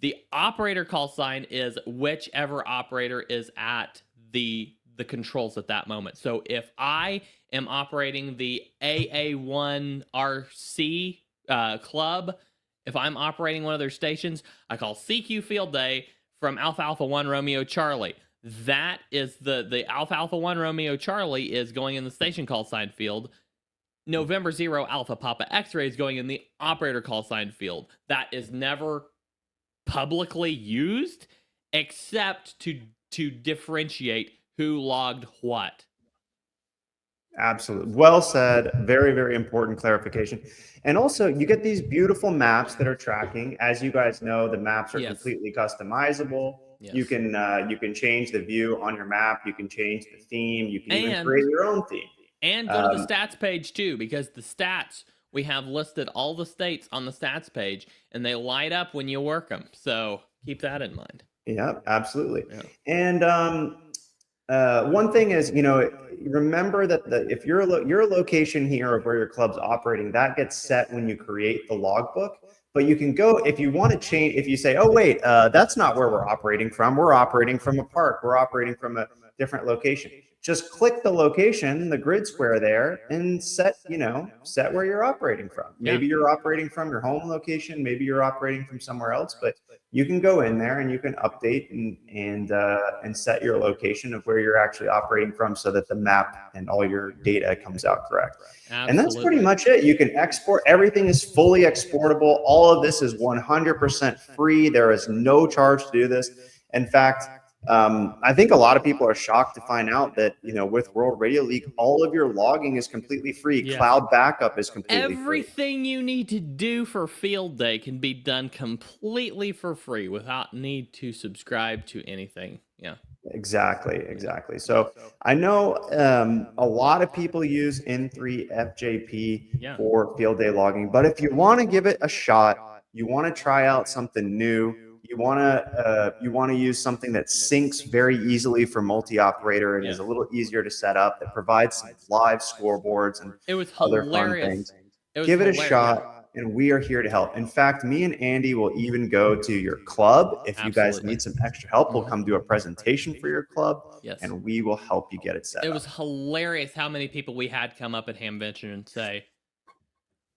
The operator call sign is whichever operator is at the controls at that moment. So if I am operating the AA1RC club, if I'm operating one of their stations, I call CQ field day from Alpha Alpha 1 Romeo Charlie. That is the Alpha Alpha 1 Romeo Charlie is going in the station call sign field. November 0 Alpha Papa X-ray is going in the operator call sign field. That is never publicly used except to differentiate who logged what. Absolutely. Well said. Very, very important clarification. And also, you get these beautiful maps that are tracking. As you guys know, the maps are completely customizable. Yes. You can change the view on your map. You can change the theme. You can even create your own theme. And go to the stats page too, because the stats, we have listed all the states on the stats page, and they light up when you work them. So keep that in mind. Yeah, absolutely. Yeah. And one thing is, remember that if your location here of where your club's operating, that gets set when you create the logbook. But you can go, if you want to change, if you say, oh, wait, that's not where we're operating from. We're operating from a park. We're operating from a different location. Just click the location, the grid square there, and set where you're operating from. Maybe you're operating from your home location. Maybe you're operating from somewhere else, but you can go in there and you can update and set your location of where you're actually operating from so that the map and all your data comes out correct. Absolutely. And that's pretty much it. You can export. Everything is fully exportable. All of this is 100% free. There is no charge to do this. In fact, I think a lot of people are shocked to find out that, with World Radio League, all of your logging is completely free. Yes. Cloud backup is completely free. Everything you need to do for field day can be done completely for free without need to subscribe to anything. Yeah. Exactly. So I know a lot of people use N3FJP for field day logging, but if you want to give it a shot, you want to try out something new, you want to use something that syncs very easily for multi-operator and is a little easier to set up, that provides some live scoreboards and other fun things. Give it a shot, and we are here to help. In fact, me and Andy will even go to your club. If you guys need some extra help, we'll come do a presentation for your club, and we will help you get it set up. It was hilarious how many people we had come up at Hamvention and say,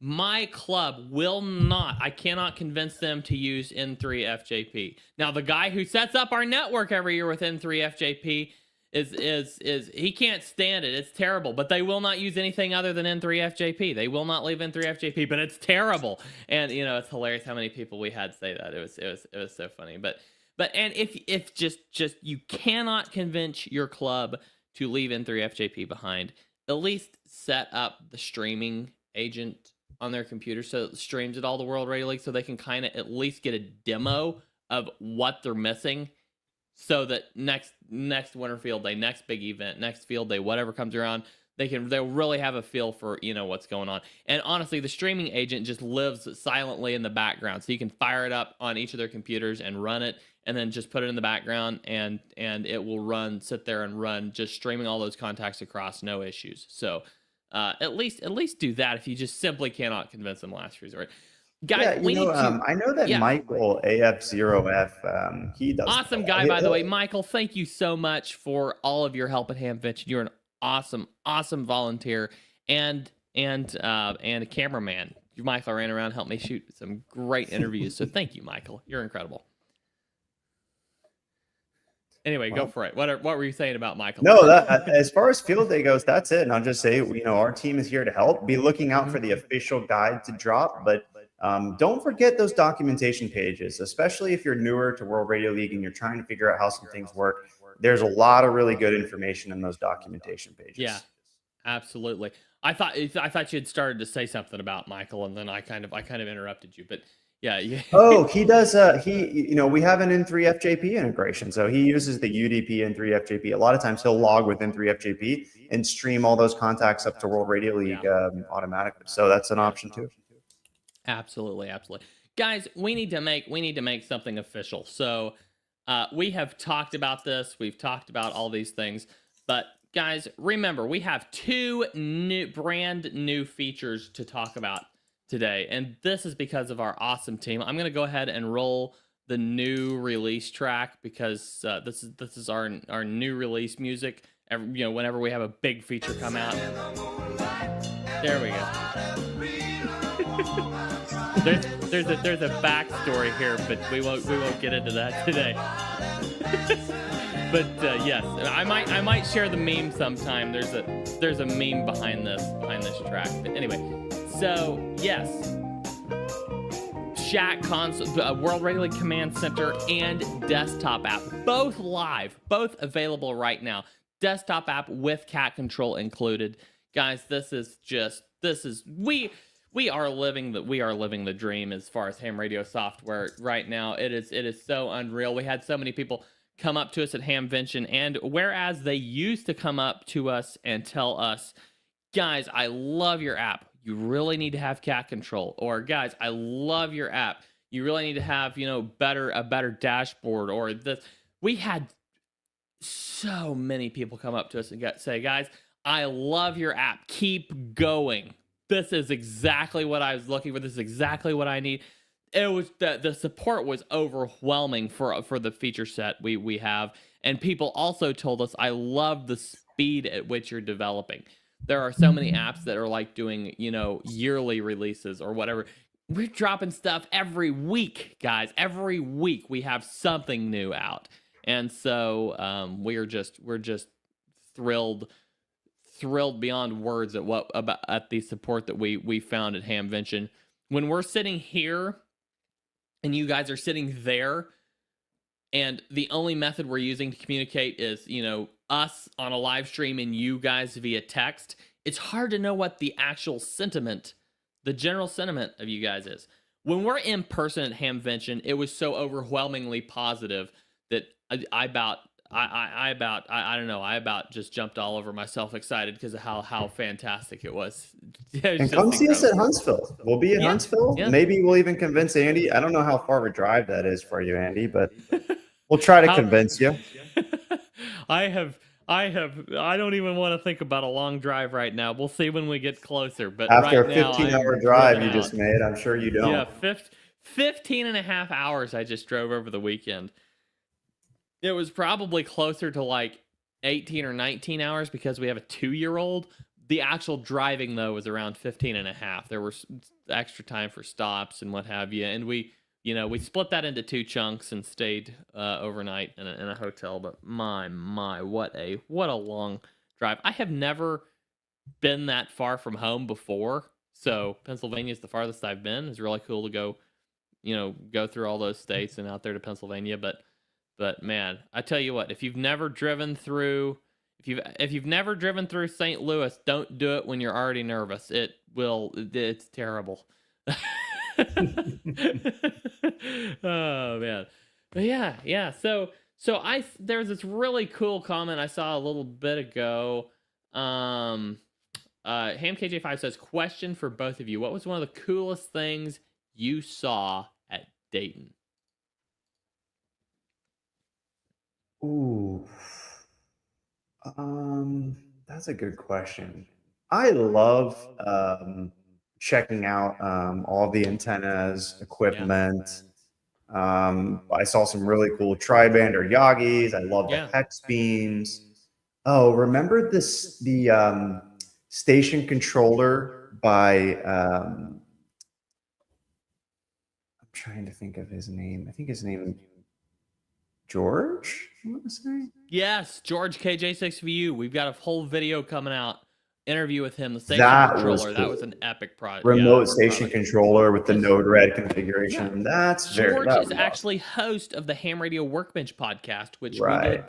my club I cannot convince them to use N3FJP. Now, the guy who sets up our network every year with N3FJP is he can't stand it. It's terrible. But they will not use anything other than N3FJP. They will not leave N3FJP, but it's terrible. And it's hilarious how many people we had say that. It was so funny. But and if just you cannot convince your club to leave N3FJP behind, at least set up the streaming agent on their computer so it streams it all the World Radio League, so they can kind of at least get a demo of what they're missing, so that next Winterfield Day, next big event, next field day, whatever comes around, they'll really have a feel for what's going on. And honestly, the streaming agent just lives silently in the background, so you can fire it up on each of their computers and run it, and then just put it in the background, and it will sit there and run, just streaming all those contacts across, no issues. So at least do that if you just simply cannot convince them last resort. Guys, yeah, I know that Michael AF0F, he does awesome guy, by the way. Michael, thank you so much for all of your help at Hamvention. You're an awesome volunteer and a cameraman. Michael ran around, helped me shoot some great interviews. So thank you, Michael. You're incredible. Anyway, go for it. What were you saying about Michael? No, as far as field day goes, that's it. And I'll just say, our team is here to help. Be looking out for the official guide to drop, but don't forget those documentation pages, especially if you're newer to World Radio League and you're trying to figure out how some things work. There's a lot of really good information in those documentation pages. Yeah, absolutely. I thought you had started to say something about Michael, and then I kind of interrupted you, but yeah. Oh, he does. We have an N3FJP integration, so he uses the UDP N3FJP. A lot of times he'll log with N3FJP and stream all those contacts up to World Radio League automatically. So that's an option too. Absolutely. Guys, we need to make something official. So we have talked about this. We've talked about all these things. But guys, remember, we have two brand new features to talk about today. And this is because of our awesome team. I'm going to go ahead and roll the new release track, because this is our new release music. Whenever we have a big feature come out. There we go. There's a backstory here, but we won't get into that today. But yes, I might share the meme sometime. There's a meme behind this track. But anyway, so yes, chat console, World Radio League Command Center, and desktop app, both live, both available right now. Desktop app with cat control included. Guys, we are living the dream as far as ham radio software right now. It is so unreal. We had so many people come up to us at Hamvention, and whereas they used to come up to us and tell us, guys, I love your app, you really need to have cat control, or guys, I love your app, you really need to have a better dashboard, or this. We had so many people come up to us and say, guys, I love your app, keep going. This is exactly what I was looking for. This is exactly what I need. It was the support was overwhelming for the feature set we have, and people also told us, I love the speed at which you're developing. There are so many apps that are like doing yearly releases or whatever. We're dropping stuff every week, guys. Every week we have something new out, and so we're just thrilled beyond words at the support that we found at Hamvention. When we're sitting here and you guys are sitting there, and the only method we're using to communicate is us on a live stream and you guys via text, it's hard to know what the actual sentiment, the general sentiment of you guys is. When we're in person at Hamvention, it was so overwhelmingly positive that I about just jumped all over myself, excited because of how fantastic it was. And come see us at Huntsville. We'll be at Huntsville. Yeah. Maybe we'll even convince Andy. I don't know how far of a drive that is for you, Andy, but we'll try to convince you. I don't even want to think about a long drive right now. We'll see when we get closer. But after right a 15-hour drive you just made, I'm sure you don't. Yeah, 15 and a half hours I just drove over the weekend. It was probably closer to like 18 or 19 hours because we have a 2-year-old. The actual driving, though, was around 15 and a half. There was extra time for stops and what have you. And we we split that into 2 chunks and stayed overnight in a hotel. But my, what a long drive. I have never been that far from home before, so Pennsylvania is the farthest I've been. It's really cool to go through all those states and out there to Pennsylvania. But man, I tell you what, if you've never driven through St. Louis, don't do it when you're already nervous. It's terrible. Oh man. But yeah. So there's this really cool comment I saw a little bit ago. HamKJ5 says, question for both of you. What was one of the coolest things you saw at Dayton? Ooh. That's a good question. I love checking out all the antennas, equipment. I saw some really cool tri-band or Yagis. I love the hex beams. Oh, remember the station controller by I'm trying to think of his name. I think his name George, I want to say. Yes, George KJ6VU. We've got a whole video coming out. Interview with him. The station controller. That was an epic project. Remote station controller with the Node-RED configuration. That's George is actually host of the Ham Radio Workbench podcast, which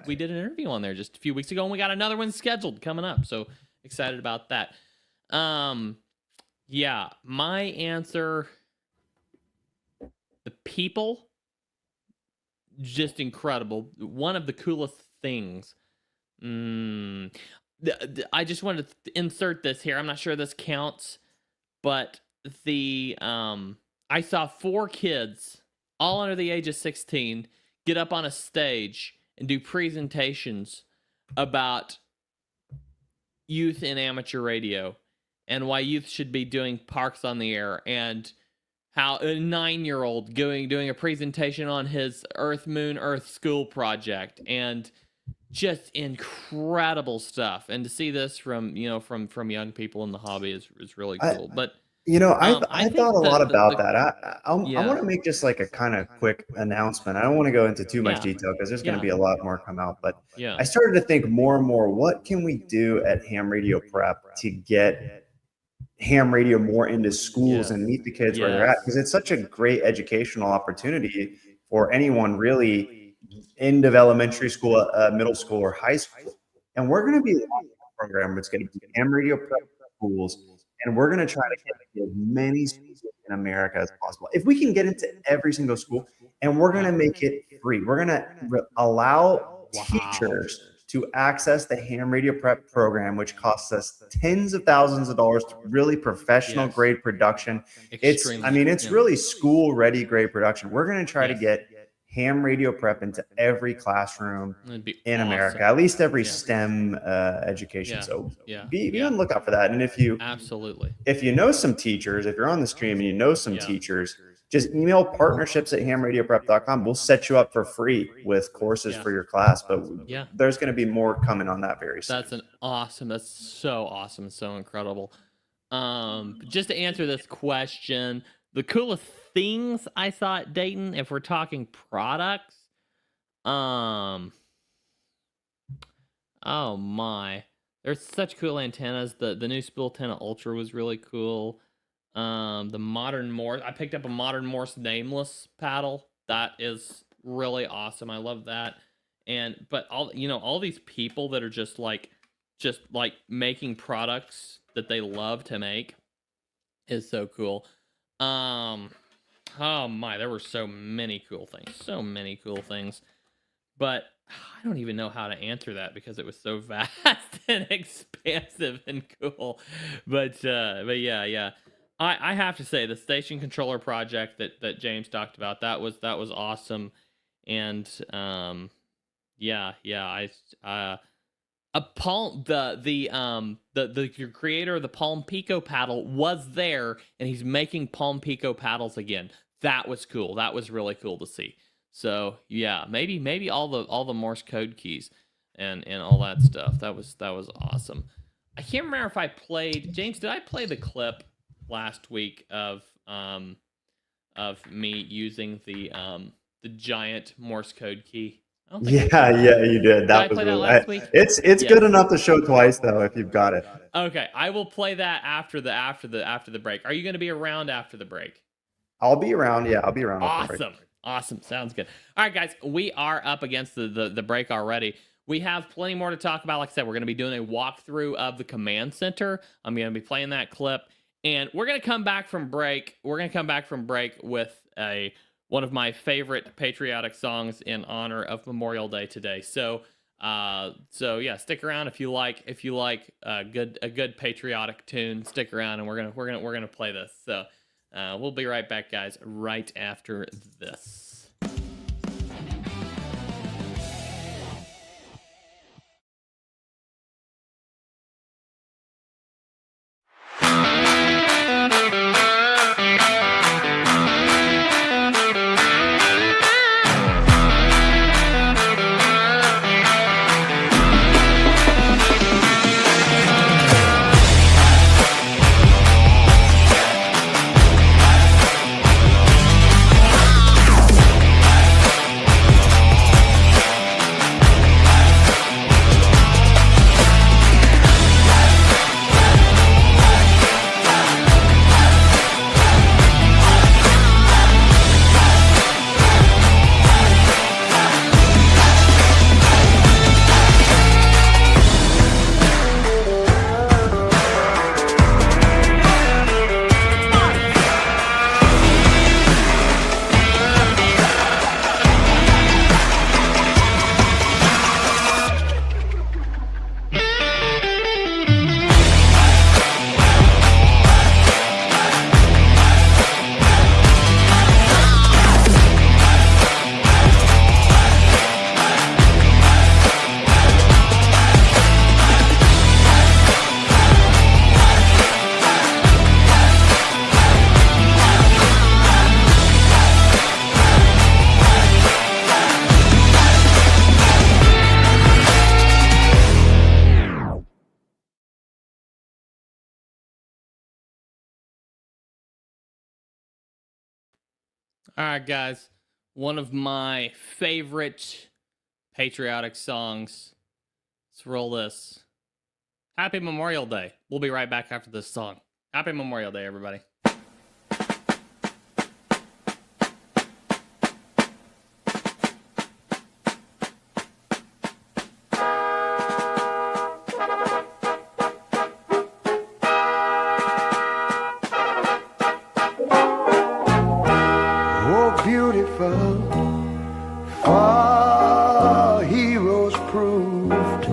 we did an interview on there just a few weeks ago, and we got another one scheduled coming up. So excited about that. Yeah, my answer. The people. Just incredible. One of the coolest things. I just wanted to insert this here. I'm not sure this counts, but I saw 4 kids, all under the age of 16, get up on a stage and do presentations about youth in amateur radio and why youth should be doing Parks on the Air, and how a 9-year-old doing a presentation on his Earth Moon Earth School project, and just incredible stuff. And to see this from young people in the hobby is really cool. But I thought a lot about that. I want to make just like a kind of quick announcement. I don't want to go into too much detail because there's going to be a lot more come out. But I started to think more and more, what can we do at Ham Radio Prep to get ham radio more into schools and meet the kids where they're at? Because it's such a great educational opportunity for anyone really end of elementary school, middle school, or high school. And we're going to be a program that's going to be ham radio prep schools, and we're going to try to get as many schools in America as possible. If we can get into every single school, and we're going to make it free. We're going to allow teachers to access the Ham Radio Prep program, which costs us tens of thousands of dollars to really professional grade production. It's really school ready grade production. We're going to try to get Ham Radio Prep into every classroom in America, at least every STEM education. So be on the lookout for that. And if you know some teachers, if you're on the stream and you know some teachers, just email partnerships@hamradioprep.com. We'll set you up for free with courses for your class. But there's going to be more coming on that very soon. That's so awesome. So incredible. Just to answer this question, the coolest things I saw at Dayton, if we're talking products, oh my, there's such cool antennas. The new Spool Antenna Ultra was really cool. The modern Morse, I picked up a modern Morse nameless paddle. That is really awesome. I love that. But all these people that are just like making products that they love to make is so cool. Oh my, there were so many cool things. But I don't even know how to answer that because it was so vast and expansive and cool. But yeah. I have to say the station controller project that James talked about, that was awesome. And the creator of the Palm Pico paddle was there, and he's making Palm Pico paddles again. That was cool. That was really cool to see. So yeah, maybe all the Morse code keys and all that stuff. That was awesome. I can't remember if I played, James, did I play the clip last week of of me using the giant Morse code key. I don't think Yeah, you did. I That was play that really, last week? it's Yeah. good enough to show twice though if you've got it. Okay, I will play that after the break. Are you going to be around after the break? I'll be around. Yeah, I'll be around. after the break. Awesome. Sounds good. All right, guys, we are up against the break already. We have plenty more to talk about. Like I said, we're going to be doing a walkthrough of the command center. I'm going to be playing that clip, and we're going to come back from break. We're going to come back from break with one of my favorite patriotic songs in honor of Memorial Day today. So yeah, stick around if you like a good patriotic tune. Stick around, and we're gonna play this. So we'll be right back, guys, right after this. All right, guys. One of my favorite patriotic songs. Let's roll this. Happy Memorial Day. We'll be right back after this song. Happy Memorial Day, everybody. Our heroes proved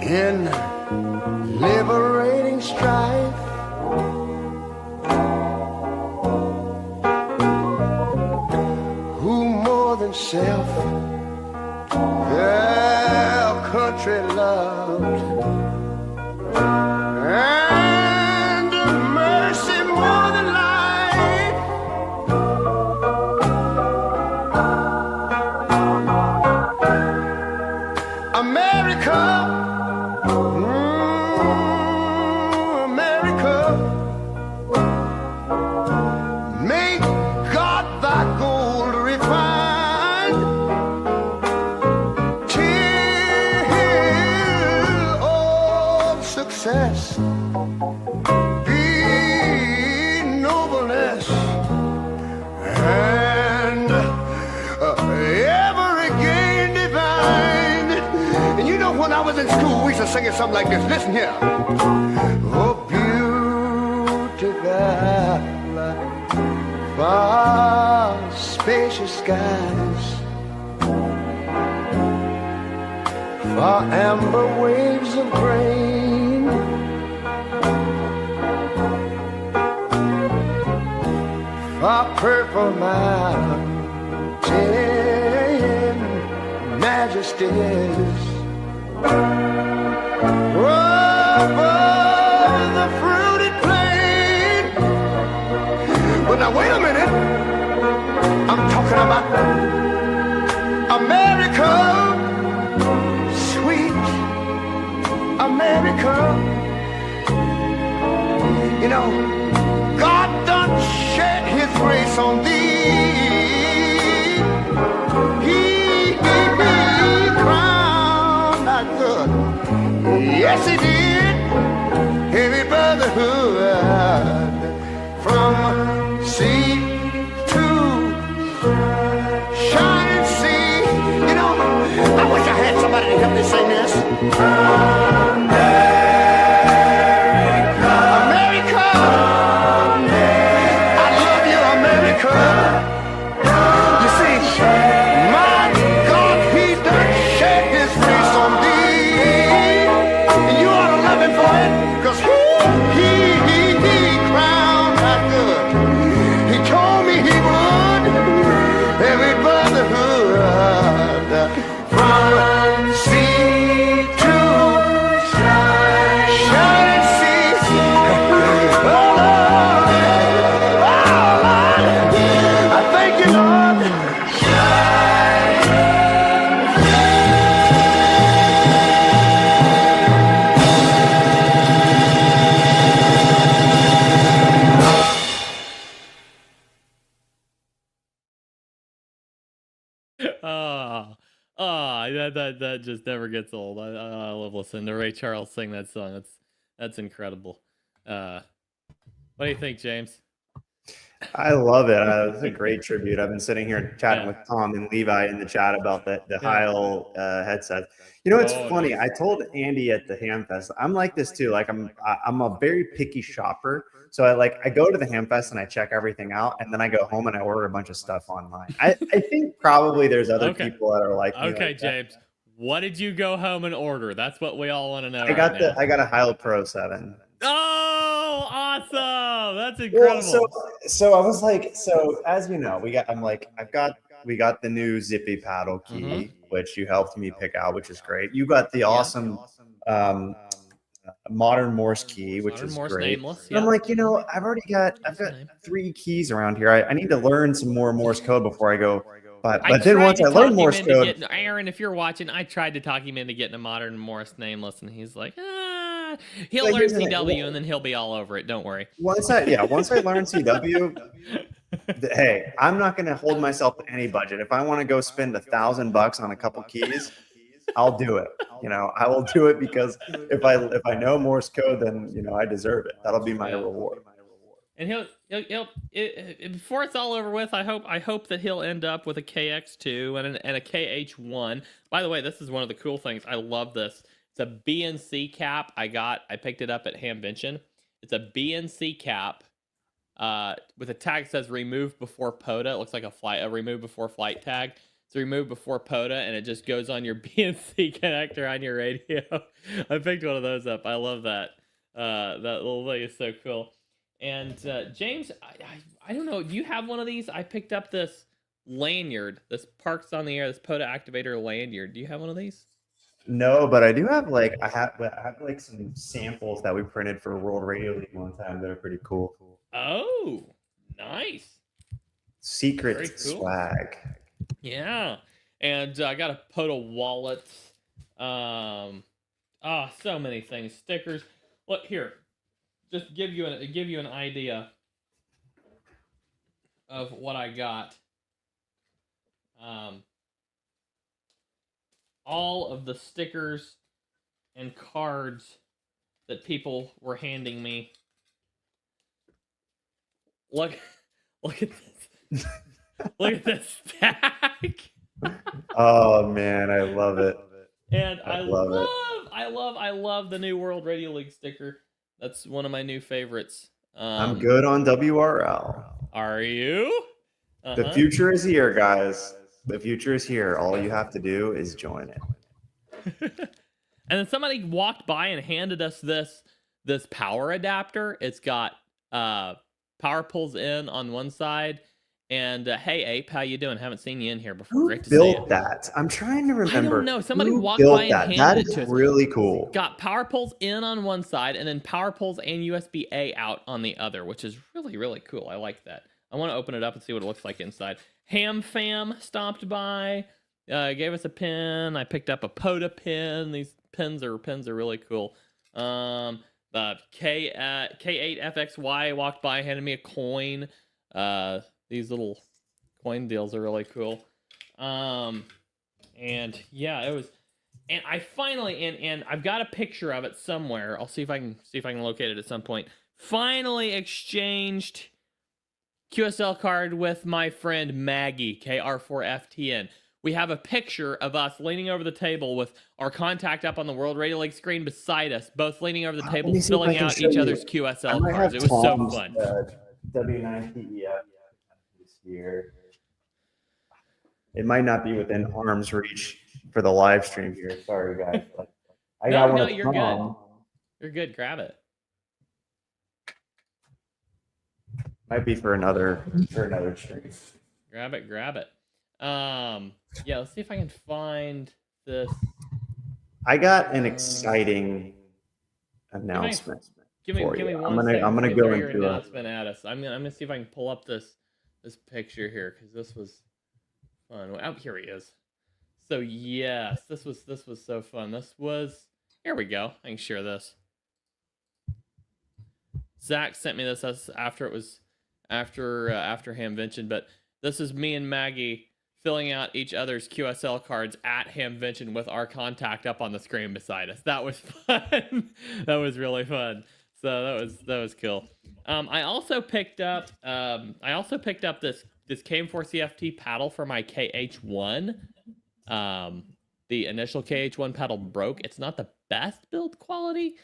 in liberating strife. Who more than self their country loved, and mercy more than life. America, America, make God thy gold refined, till all success be nobleness, and ever again divine. And you know, when I was in school, we used to sing it something like this. Listen here. Oh, beautiful, far spacious skies, far amber waves of grain, far purple mountain majesties, over the fruited plain. But now wait a minute, I'm talking about America, sweet America. You know, God done peace on thee. He crowned our good. Yes, he did. Heavy brotherhood from sea to shining sea. You know, I wish I had somebody to help me sing this. America, I love you, America. You see, my God, he done shed his face on thee, and you ought to love him for it, 'cause he crowned our good. He told me he would. Every brotherhood from sea to shining sea. Oh, Lord. Oh, Lord. I thank you, Lord. That just never gets old. I love listening to Ray Charles sing that song. That's incredible. What do you think, James? I love it. It's a great tribute. I've been sitting here chatting with Tom and Levi in the chat about the Heil headset. You know, it's funny. I told Andy at the Hamfest, I'm like this too. Like I'm a very picky shopper. So I go to the Hamfest and I check everything out, and then I go home and I order a bunch of stuff online. I think probably there's other people that are like me. Okay, like James. What did you go home and order? That's what we all want to know. I got a Heil Pro 7. Oh, awesome! That's incredible. Well, so I was like, as you know, we got the new Zippy paddle key, which you helped me pick out, which is great. You got the awesome modern Morse key, which is great. Nameless, I'm like, you know, I've got 3 keys around here. I need to learn some more Morse code before I go. But then once I learned Morse code, Aaron, if you're watching, I tried to talk him into getting a modern Morse nameless, and he's like, he'll learn CW, and then he'll be all over it. Don't worry. Once I learn CW, hey, I'm not going to hold myself to any budget. If I want to go spend $1,000 on a couple keys, I'll do it. You know, I will do it because if I know Morse code, then you know I deserve it. That'll be my reward. And he'll before it's all over with, I hope that he'll end up with a KX2 and a KH1. By the way, this is one of the cool things. I love this. It's a BNC cap. I picked it up at Hamvention. It's a BNC cap with a tag that says remove before POTA. It looks like a remove before flight tag. It's remove before POTA, and it just goes on your BNC connector on your radio. I picked one of those up. I love that. That little thing is so cool. And James, I don't know. Do you have one of these? I picked up this lanyard, this Parks on the Air, this POTA activator lanyard. Do you have one of these? No, but I do have I have some samples that we printed for World Radio League one time that are pretty cool. Oh, nice. Secret swag. Yeah. And I got a POTA wallet. So many things. Stickers. Look here. Just give you an idea of what I got. All of the stickers and cards that people were handing me. Look at this. Look at this stack. Oh man, I love it. And I love the new World Radio League sticker. That's one of my new favorites. I'm good on WRL. Are you? The future is here, guys. The future is here. All you have to do is join it. And then somebody walked by and handed us this power adapter. It's got power pulls in on one side. And hey, Ape, how you doing? Haven't seen you in here before. Great to see you. Who built that? I'm trying to remember. I don't know. Somebody walked by and handed it to us. That is really cool. Got power pulls in on one side and then power pulls and USB-A out on the other, which is really, really cool. I like that. I want to open it up and see what it looks like inside. Ham Fam stopped by, gave us a pin. I picked up a POTA pin. These pins are really cool. The K8FXY walked by, handed me a coin. these little coin deals are really cool. And yeah, it was, and I finally, and I've got a picture of it somewhere. I'll see if I can locate it at some point. Finally exchanged QSL card with my friend Maggie, KR4FTN. We have a picture of us leaning over the table with our contact up on the World Radio League screen beside us, both leaning over the table, me see if I filling can out show each you. other's I QSL might cards. have It was so Tom's, fun. W9PEF this year. It might not be within arm's reach for the live stream here. Sorry, guys. But I got one of you're Tom. good. You're good. Grab it. Might be for another stream. Grab it. Yeah, let's see if I can find this. I got an exciting announcement. Give me for you. one I'm gonna second. I'm gonna Let me go throw your into a. announcement at us. I'm gonna see if I can pull up this picture here because this was fun. Oh, here he is. So yes, this was so fun. Here we go. I can share this. Zach sent me this after it was after Hamvention, but this is me and Maggie filling out each other's QSL cards at Hamvention with our contact up on the screen beside us. That was fun. That was really fun. So that was cool. I also picked up this KM4 CFT paddle for my KH1. The initial KH1 paddle broke. It's not the best build quality.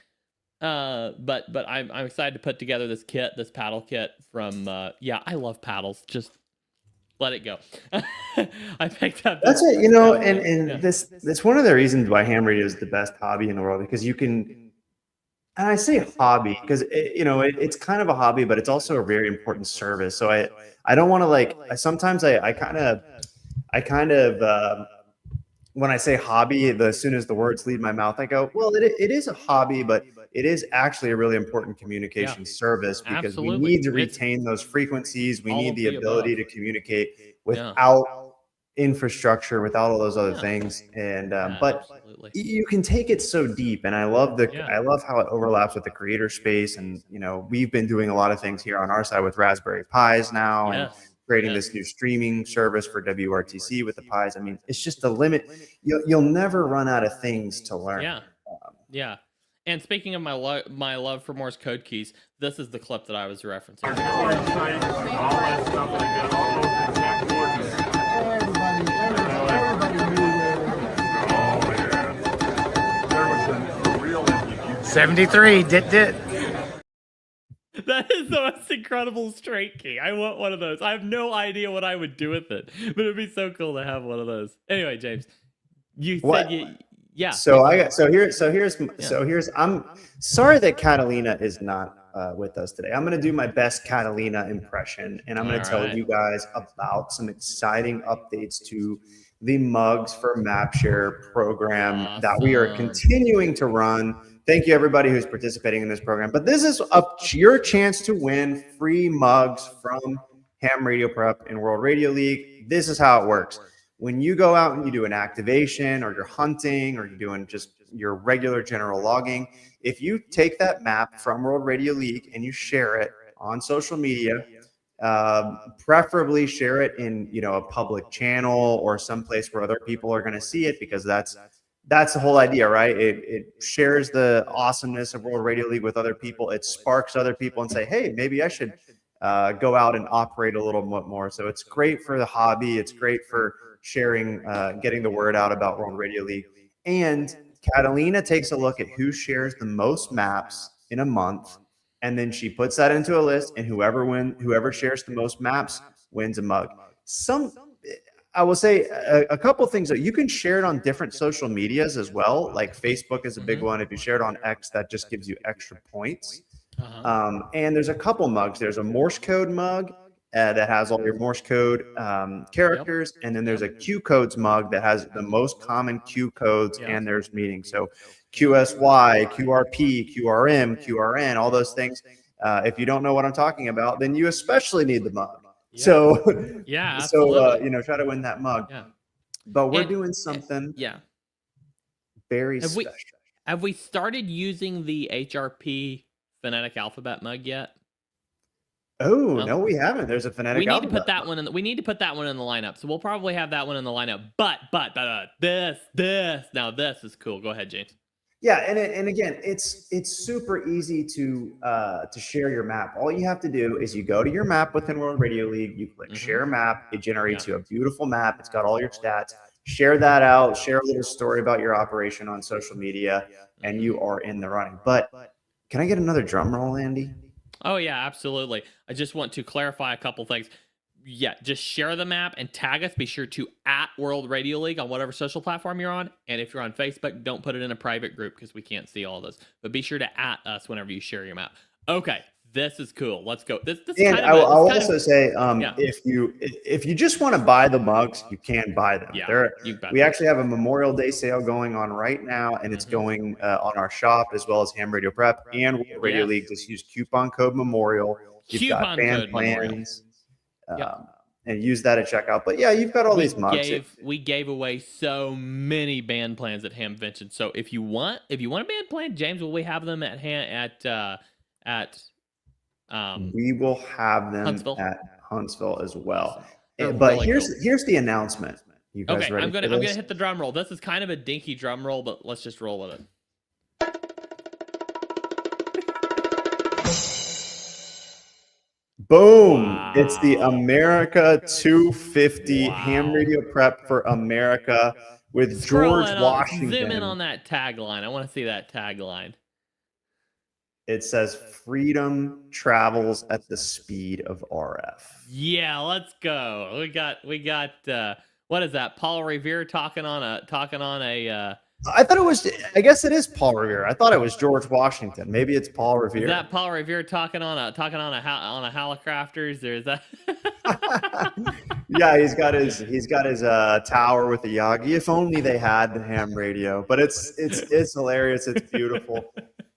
But I'm excited to put together this paddle kit from I love paddles. Just let it go. I picked up That's it, this one of the reasons why ham radio is the best hobby in the world, because you can, and I say hobby because it's kind of a hobby, but it's also a very important service. So I don't want to sometimes I kind of when I say hobby, as soon as the words leave my mouth, I go, well, it is a hobby, but it is actually a really important communication service because we need to retain those frequencies. We need the ability to communicate without infrastructure, without all those other things. And but you can take it so deep, and I love how it overlaps with the creator space. And we've been doing a lot of things here on our side with Raspberry Pis now, and creating this new streaming service for WRTC with the Pis. I mean, it's just the limit. You'll never run out of things to learn. Yeah. And speaking of my love for Morse code keys, this is the clip that I was referencing. All 73, dit. That is the most incredible straight key. I want one of those. I have no idea what I would do with it, but it'd be so cool to have one of those. Anyway, James, you said yeah. So here's I'm sorry that Catalina is not with us today. I'm going to do my best Catalina impression, and I'm going to tell you guys about some exciting updates to the Mugs for MapShare program that we are continuing to run. Thank you, everybody who's participating in this program. But this is your chance to win free mugs from Ham Radio Prep and World Radio League. This is how it works. When you go out and you do an activation, or you're hunting, or you're doing just your regular general logging, if you take that map from World Radio League and you share it on social media, preferably share it in a public channel or someplace where other people are going to see it, because that's the whole idea, right? It shares the awesomeness of World Radio League with other people. It sparks other people and say, hey, maybe I should go out and operate a little bit more. So it's great for the hobby. It's great for sharing, getting the word out about World Radio League. And Catalina takes a look at who shares the most maps in a month, and then she puts that into a list, and whoever shares the most maps wins a mug. I will say a couple things that you can share it on different social medias as well. Like Facebook is a big one. If you share it on X, that just gives you extra points. And there's a couple mugs. There's a Morse code mug that has all your Morse code characters. And then there's a Q codes mug that has the most common Q codes and there's meanings. So QSY, QRP, QRM, QRN, all those things. If you don't know what I'm talking about, then you especially need the mug. So try to win that mug. But we're doing something very special. Have we started using the HRP phonetic alphabet mug yet? Oh No. no, we haven't. There's a phonetic. We need to alphabet put that one in. We need to put that one in the lineup. So we'll probably have that one in the lineup. But this. Now this is cool. Go ahead, James. Yeah, and again, it's super easy to share your map. All you have to do is you go to your map within World Radio League. You click share map. It generates you a beautiful map. It's got all your stats. Share that out. Share a little story about your operation on social media, and you are in the running. But can I get another drum roll, Andy? Oh yeah, absolutely. I just want to clarify a couple things. Yeah, just share the map and tag us. Be sure to @ World Radio League on whatever social platform you're on. And if you're on Facebook, don't put it in a private group because we can't see all this. But be sure to @ us whenever you share your map. Okay, this is cool. Let's go. This is And kind I'll of also say, yeah. if you just want to buy the mugs, you can buy them. Yeah, you bet. We actually have a Memorial Day sale going on right now, and it's going on our shop as well as Ham Radio Prep and World Radio Yes. League. Just use coupon code Memorial. You've got Coupon fan code Memorial. plans, Yep. and use that at checkout. But yeah, you've got all these mugs. We gave away so many band plans at Hamvention. So if you want a band plan, James, will we have them at We will have them Huntsville. at Huntsville as well. They're But really here's the announcement. You guys Okay, ready? I'm gonna for this? hit the drum roll. This is kind of a dinky drum roll, but let's just roll with it. Boom! Wow. It's the America 250 Wow. Ham Radio Prep for America with Scroll George in on- Washington. Zoom in on that tagline. I want to see that tagline. It says freedom travels at the speed of RF. Yeah, let's go. We got what is that? Paul Revere talking on a I thought it was. I guess it is Paul Revere. I thought it was George Washington. Maybe it's Paul Revere. is that Paul Revere talking on a helicopters? Or is that Yeah, he's got his tower with the Yagi. If only they had the ham radio. But it's hilarious. It's beautiful.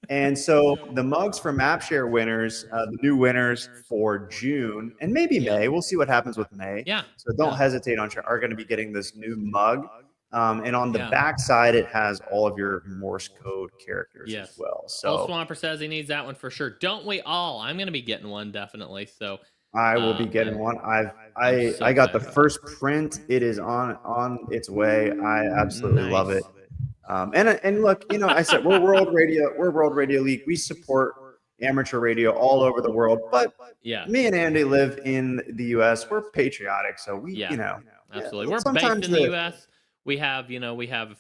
And so the mugs for MapShare winners, the new winners for June and maybe May. We'll see what happens with May. Yeah. So don't Yeah. hesitate on are going to be getting this new mug. And on the Yeah. back side, it has all of your Morse code characters Yes. as well. Old So Swamper says he needs that one for sure. Don't we all? I'm gonna be getting one definitely. So I will be getting one. I got the first print. It is on its way. I absolutely love it. And look, I said we're World Radio League. We support amateur radio all over the world. But yeah, me and Andy live in the U.S. We're patriotic, so we, absolutely. We're based sometimes in the U.S. We have a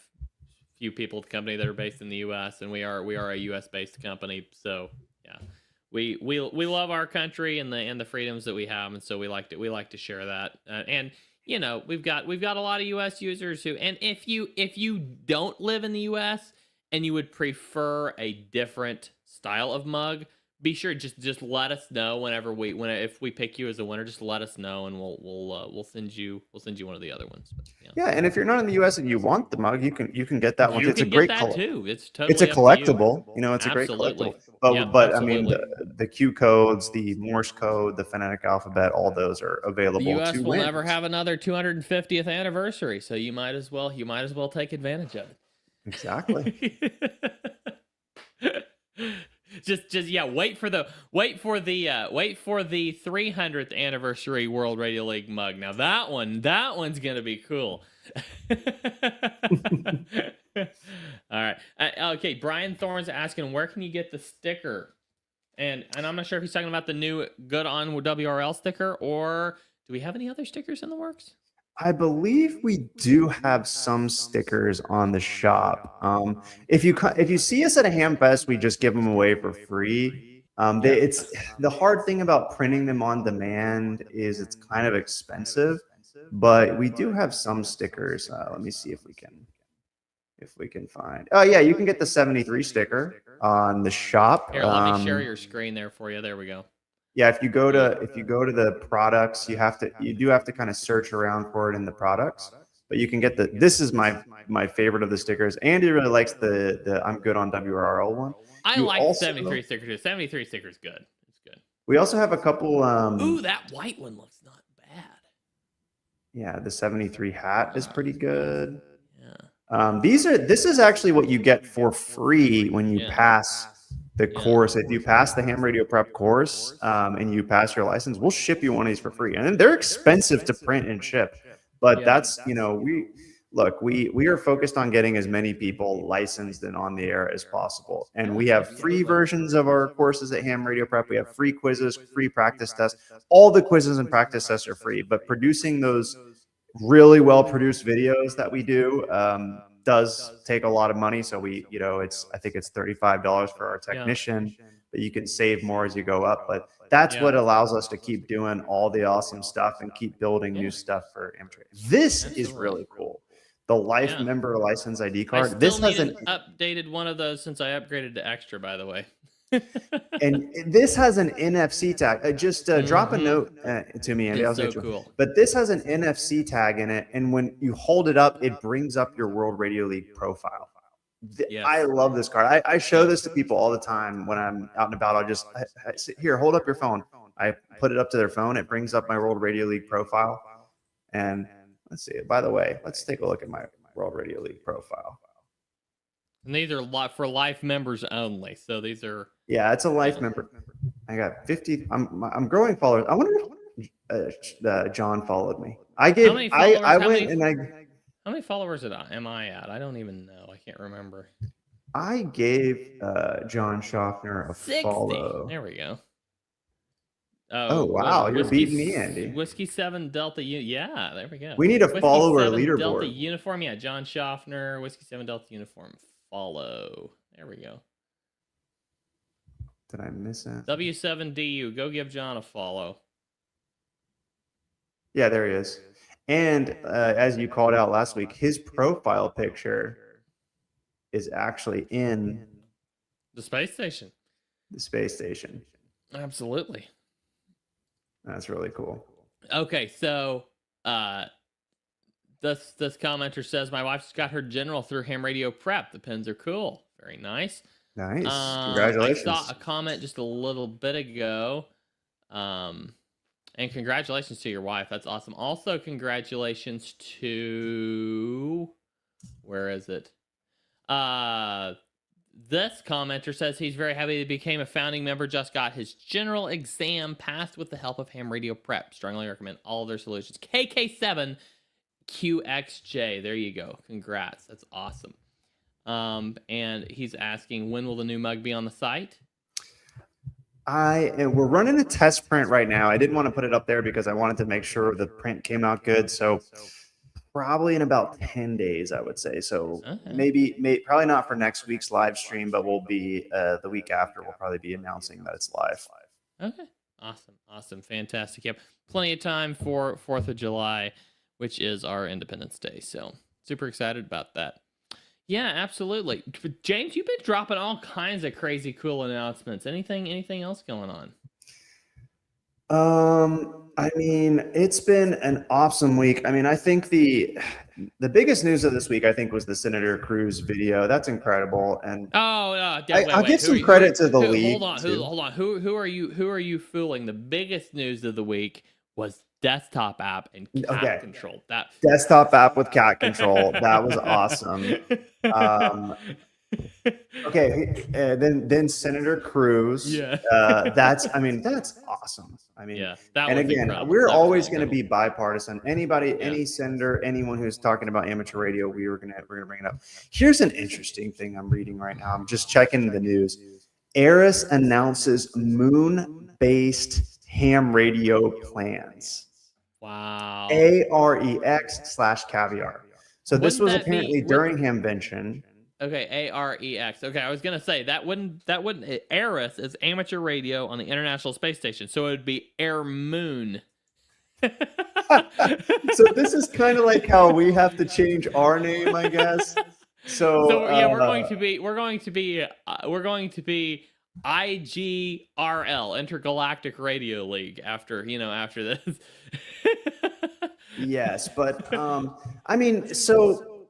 few people at the company that are based in the U.S. and we are a U.S. based company. So yeah, we love our country and the freedoms that we have, and so we like to share that. And we've got a lot of U.S. users who, and if you don't live in the U.S. and you would prefer a different style of mug, be sure just let us know if we pick you as a winner. Just let us know, and we'll send you one of the other ones. But, Yeah, and if you're not in the U.S. and you want the mug, you can get that one. You It's a can great get that color. too. It's totally It's a up to you. collectible. It's a great Absolutely. collectible. But Yeah, but I mean absolutely. the Q codes, the Morse code, the phonetic alphabet, all those are available. The U.S. to will win. never have another 250th anniversary, so you might as well take advantage of it. Exactly. just yeah, wait for the 300th anniversary World Radio League mug. Now that one's gonna be cool. All right. Okay, Brian Thorne's asking, where can you get the sticker? And I'm not sure if he's talking about the new Good On WRL sticker, or do we have any other stickers in the works? I believe we do have some stickers on the shop. If you see us at a Ham Fest, we just give them away for free. It's the hard thing about printing them on demand is it's kind of expensive, but we do have some stickers. Let me see if we can find. Oh yeah, you can get the 73 sticker on the shop. Here, let me share your screen there for you. There we go. Yeah, if you go to the products, you do have to kind of search around for it in the products. But you can get this is my favorite of the stickers. Andy really likes the I'm Good on WRL one. I You like also- 73 sticker too. 73 sticker is good. It's good. We also have a couple Ooh, that white one looks not bad. yeah, the 73 hat is pretty good. Yeah. This is actually what you get for free when you Yeah. pass the course. If you pass the ham radio prep course and you pass your license, we'll ship you one of these for free. And then they're expensive to print and ship, but that's, you know, we are focused on getting as many people licensed and on the air as possible. And we have free versions of our courses at Ham Radio Prep. We have free quizzes, free practice tests. All the quizzes and practice tests are free, but producing those really well produced videos that we do does take a lot of money. So we, you know, I think it's $35 for our technician, but you can save more as you go up. But that's what allows us to keep doing all the awesome stuff and keep building new stuff for amateur. This is really cool. The life member license ID card. This has an updated one of those since I upgraded to extra, by the way. And this has an NFC tag. Just drop a note to me, Andy. It's so cool. But this has an NFC tag in it, and when you hold it up, it brings up your World Radio League profile. I love this card. I show this to people all the time when I'm out and about. I'll just here, hold up your phone. I put it up to their phone. It brings up my World Radio League profile, and let's see. By the way, let's take a look at my World Radio League profile. And these are for life members only. So these are it's a life member. I got 50. I'm growing followers. I wonder if John followed me. I went. How many followers am I at? I don't even know. I can't remember. I gave John Schaffner a 60. follow. There we go. Oh wow, you're beating me, Andy. Whiskey 7 Delta. Yeah, there we go. We need a follower leaderboard. Delta uniform. Yeah, John Schaffner, Whiskey 7 Delta uniform. Follow. There we go. Did I miss it? W7DU. Go give John a follow. Yeah, there he is. And as you called out last week, his profile picture is actually in the space station. The space station. Absolutely. That's really cool. Okay, so this commenter says my wife just got her general through Ham Radio Prep. The pins are cool. Very nice. Nice. Congratulations. I saw a comment just a little bit ago. And congratulations to your wife. That's awesome. Also, congratulations to where is it? This commenter says he's very happy he became a founding member, just got his general exam passed with the help of Ham Radio Prep. Strongly recommend all of their solutions. KK7QXJ. There you go. Congrats. That's awesome. And he's asking, when will the new mug be on the site? We're running a test print right now. I didn't want to put it up there because I wanted to make sure the print came out good. So probably in about 10 days, I would say. So probably not for next week's live stream, but we'll be the week after. We'll probably be announcing that it's live. Okay. Awesome. Fantastic. Yep. Plenty of time for 4th of July, which is our Independence Day. So super excited about that. Yeah, absolutely. James, you've been dropping all kinds of crazy cool announcements. Anything else going on? I mean, it's been an awesome week. I mean, I think the biggest news of this week, I think, was the Senator Cruz video. That's incredible. And I'll give some credit to the league. Hold on. Who are you fooling? The biggest news of the week was desktop app and cat control. That desktop app with cat control. That was awesome. Then Senator Cruz. Yeah. That's awesome. I mean, that was incredible. We're always going to be bipartisan. Anybody, any senator, anyone who's talking about amateur radio, we're gonna bring it up. Here's an interesting thing I'm reading right now. I'm just checking the news. ARRIS announces moon-based ham radio plans. Wow. AREX/caviar. So this was apparently during Hamvention. Okay, AREX. Okay, I was gonna say that wouldn't ARRIS is amateur radio on the International Space Station, so it would be Air Moon. So this is kind of like how we have to change our name, I guess. So yeah, we're going to be IGRL, Intergalactic Radio League, after this. Yes, but I mean, so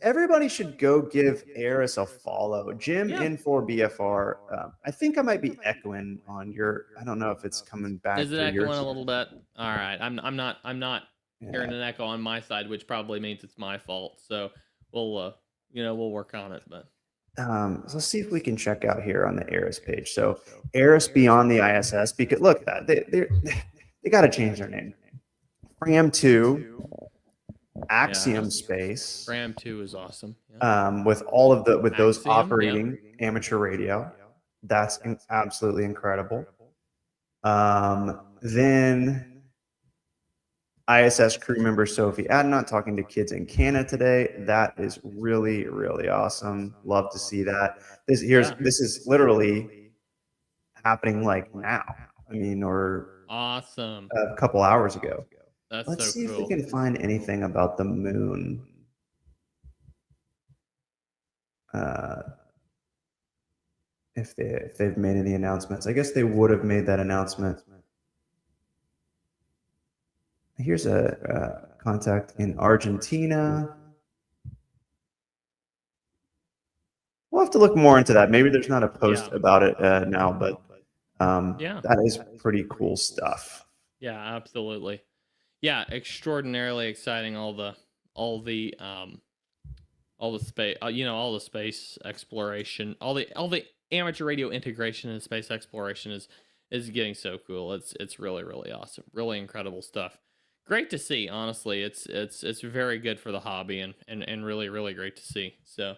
everybody should go give ARRIS a follow. Jim N4BFR. I think I might be echoing on your. I don't know if it's coming back. Is it echoing a little bit? All right, I'm not hearing an echo on my side, which probably means it's my fault. So we'll work on it. But So let's see if we can check out here on the Eris page. So Eris beyond the ISS, because look, they got to change their name. Fram 2, Axiom Space, Fram 2 is awesome. Yeah. with all of those Axiom, operating amateur radio. That's absolutely incredible. Then ISS crew member Sophie Adnot talking to kids in Canada today. That is really, really awesome. Love to see that. This is literally happening like now. I mean, or Awesome. a couple hours ago. That's Let's so see cool. if we can find anything about the moon. If they've made any announcements. I guess they would have made that announcement. Here's a contact in Argentina. We'll have to look more into that. Maybe there's not a post about it now, but that is pretty cool stuff. Yeah, absolutely. Yeah, extraordinarily exciting. All the space, all the space exploration, all the amateur radio integration and space exploration is getting so cool. It's really, really awesome. Really incredible stuff. Great to see, honestly. It's very good for the hobby and really, really great to see. So,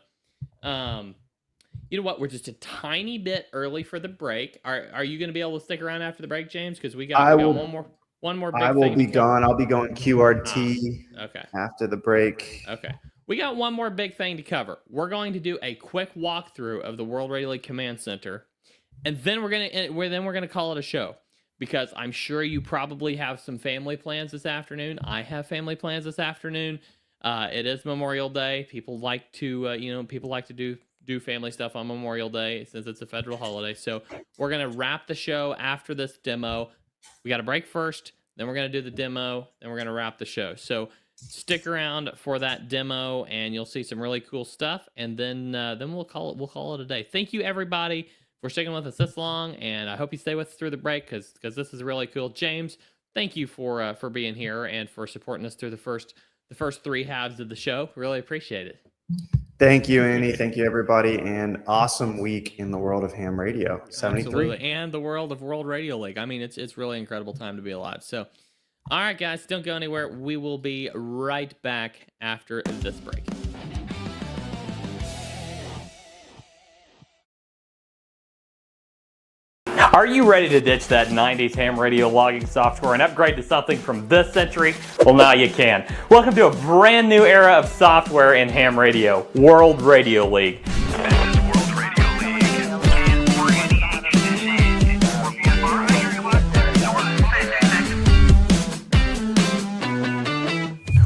you know what? We're just a tiny bit early for the break. Are you going to be able to stick around after the break, James? Because we got one more big thing. I will be gone. I'll be going QRT okay. after the break. Okay. We got one more big thing to cover. We're going to do a quick walkthrough of the World Radio League Command Center, and then we're gonna call it a show, because I'm sure you probably have some family plans this afternoon. I have family plans this afternoon. It is Memorial Day. People like to do family stuff on Memorial Day since it's a federal holiday. So we're gonna wrap the show after this demo. We got a break first, then we're gonna do the demo, then we're gonna wrap the show. So stick around for that demo, and you'll see some really cool stuff. And then we'll call it a day. Thank you, everybody, for sticking with us this long, and I hope you stay with us through the break because this is really cool. James, thank you for being here and for supporting us through the first three halves of the show. Really appreciate it. Thank you, Andy. Thank you, everybody, and awesome week in the world of ham radio. 73. Absolutely. And the world of World Radio League. I mean, it's really incredible time to be alive. So, all right, guys, don't go anywhere. We will be right back after this break. Are you ready to ditch that 90s ham radio logging software and upgrade to something from this century? Well, now you can. Welcome to a brand new era of software in ham radio, World Radio League.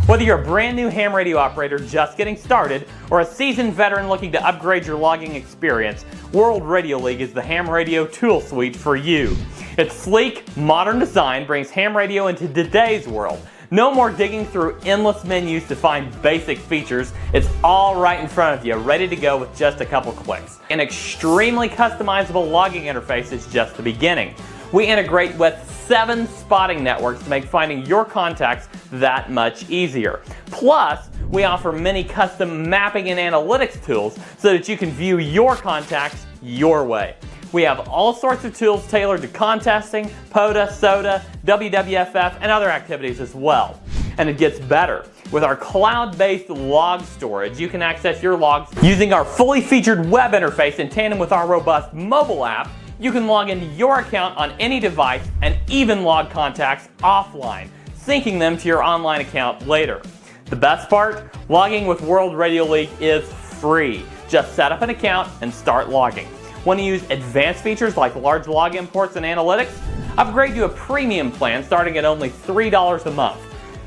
Whether you're a brand new ham radio operator just getting started or a seasoned veteran looking to upgrade your logging experience, World Radio League is the ham radio tool suite for you. Its sleek, modern design brings ham radio into today's world. No more digging through endless menus to find basic features. It's all right in front of you, ready to go with just a couple clicks. An extremely customizable logging interface is just the beginning. We integrate with 7 spotting networks to make finding your contacts that much easier. Plus, we offer many custom mapping and analytics tools so that you can view your contacts your way. We have all sorts of tools tailored to contesting, POTA, SOTA, WWFF, and other activities as well. And it gets better. With our cloud-based log storage, you can access your logs using our fully featured web interface in tandem with our robust mobile app. You can log into your account on any device and even log contacts offline, syncing them to your online account later. The best part? Logging with World Radio League is free. Just set up an account and start logging. Want to use advanced features like large log imports and analytics? Upgrade to a premium plan starting at only $3 a month.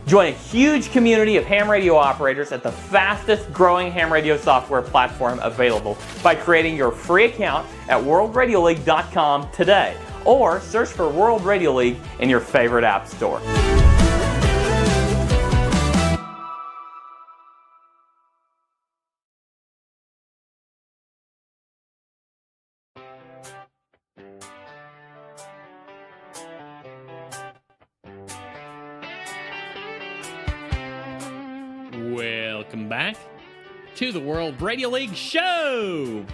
Join a huge community of ham radio operators at the fastest growing ham radio software platform available by creating your free account at worldradioleague.com today, or search for World Radio League in your favorite app store. Welcome back. to the World Radio League Show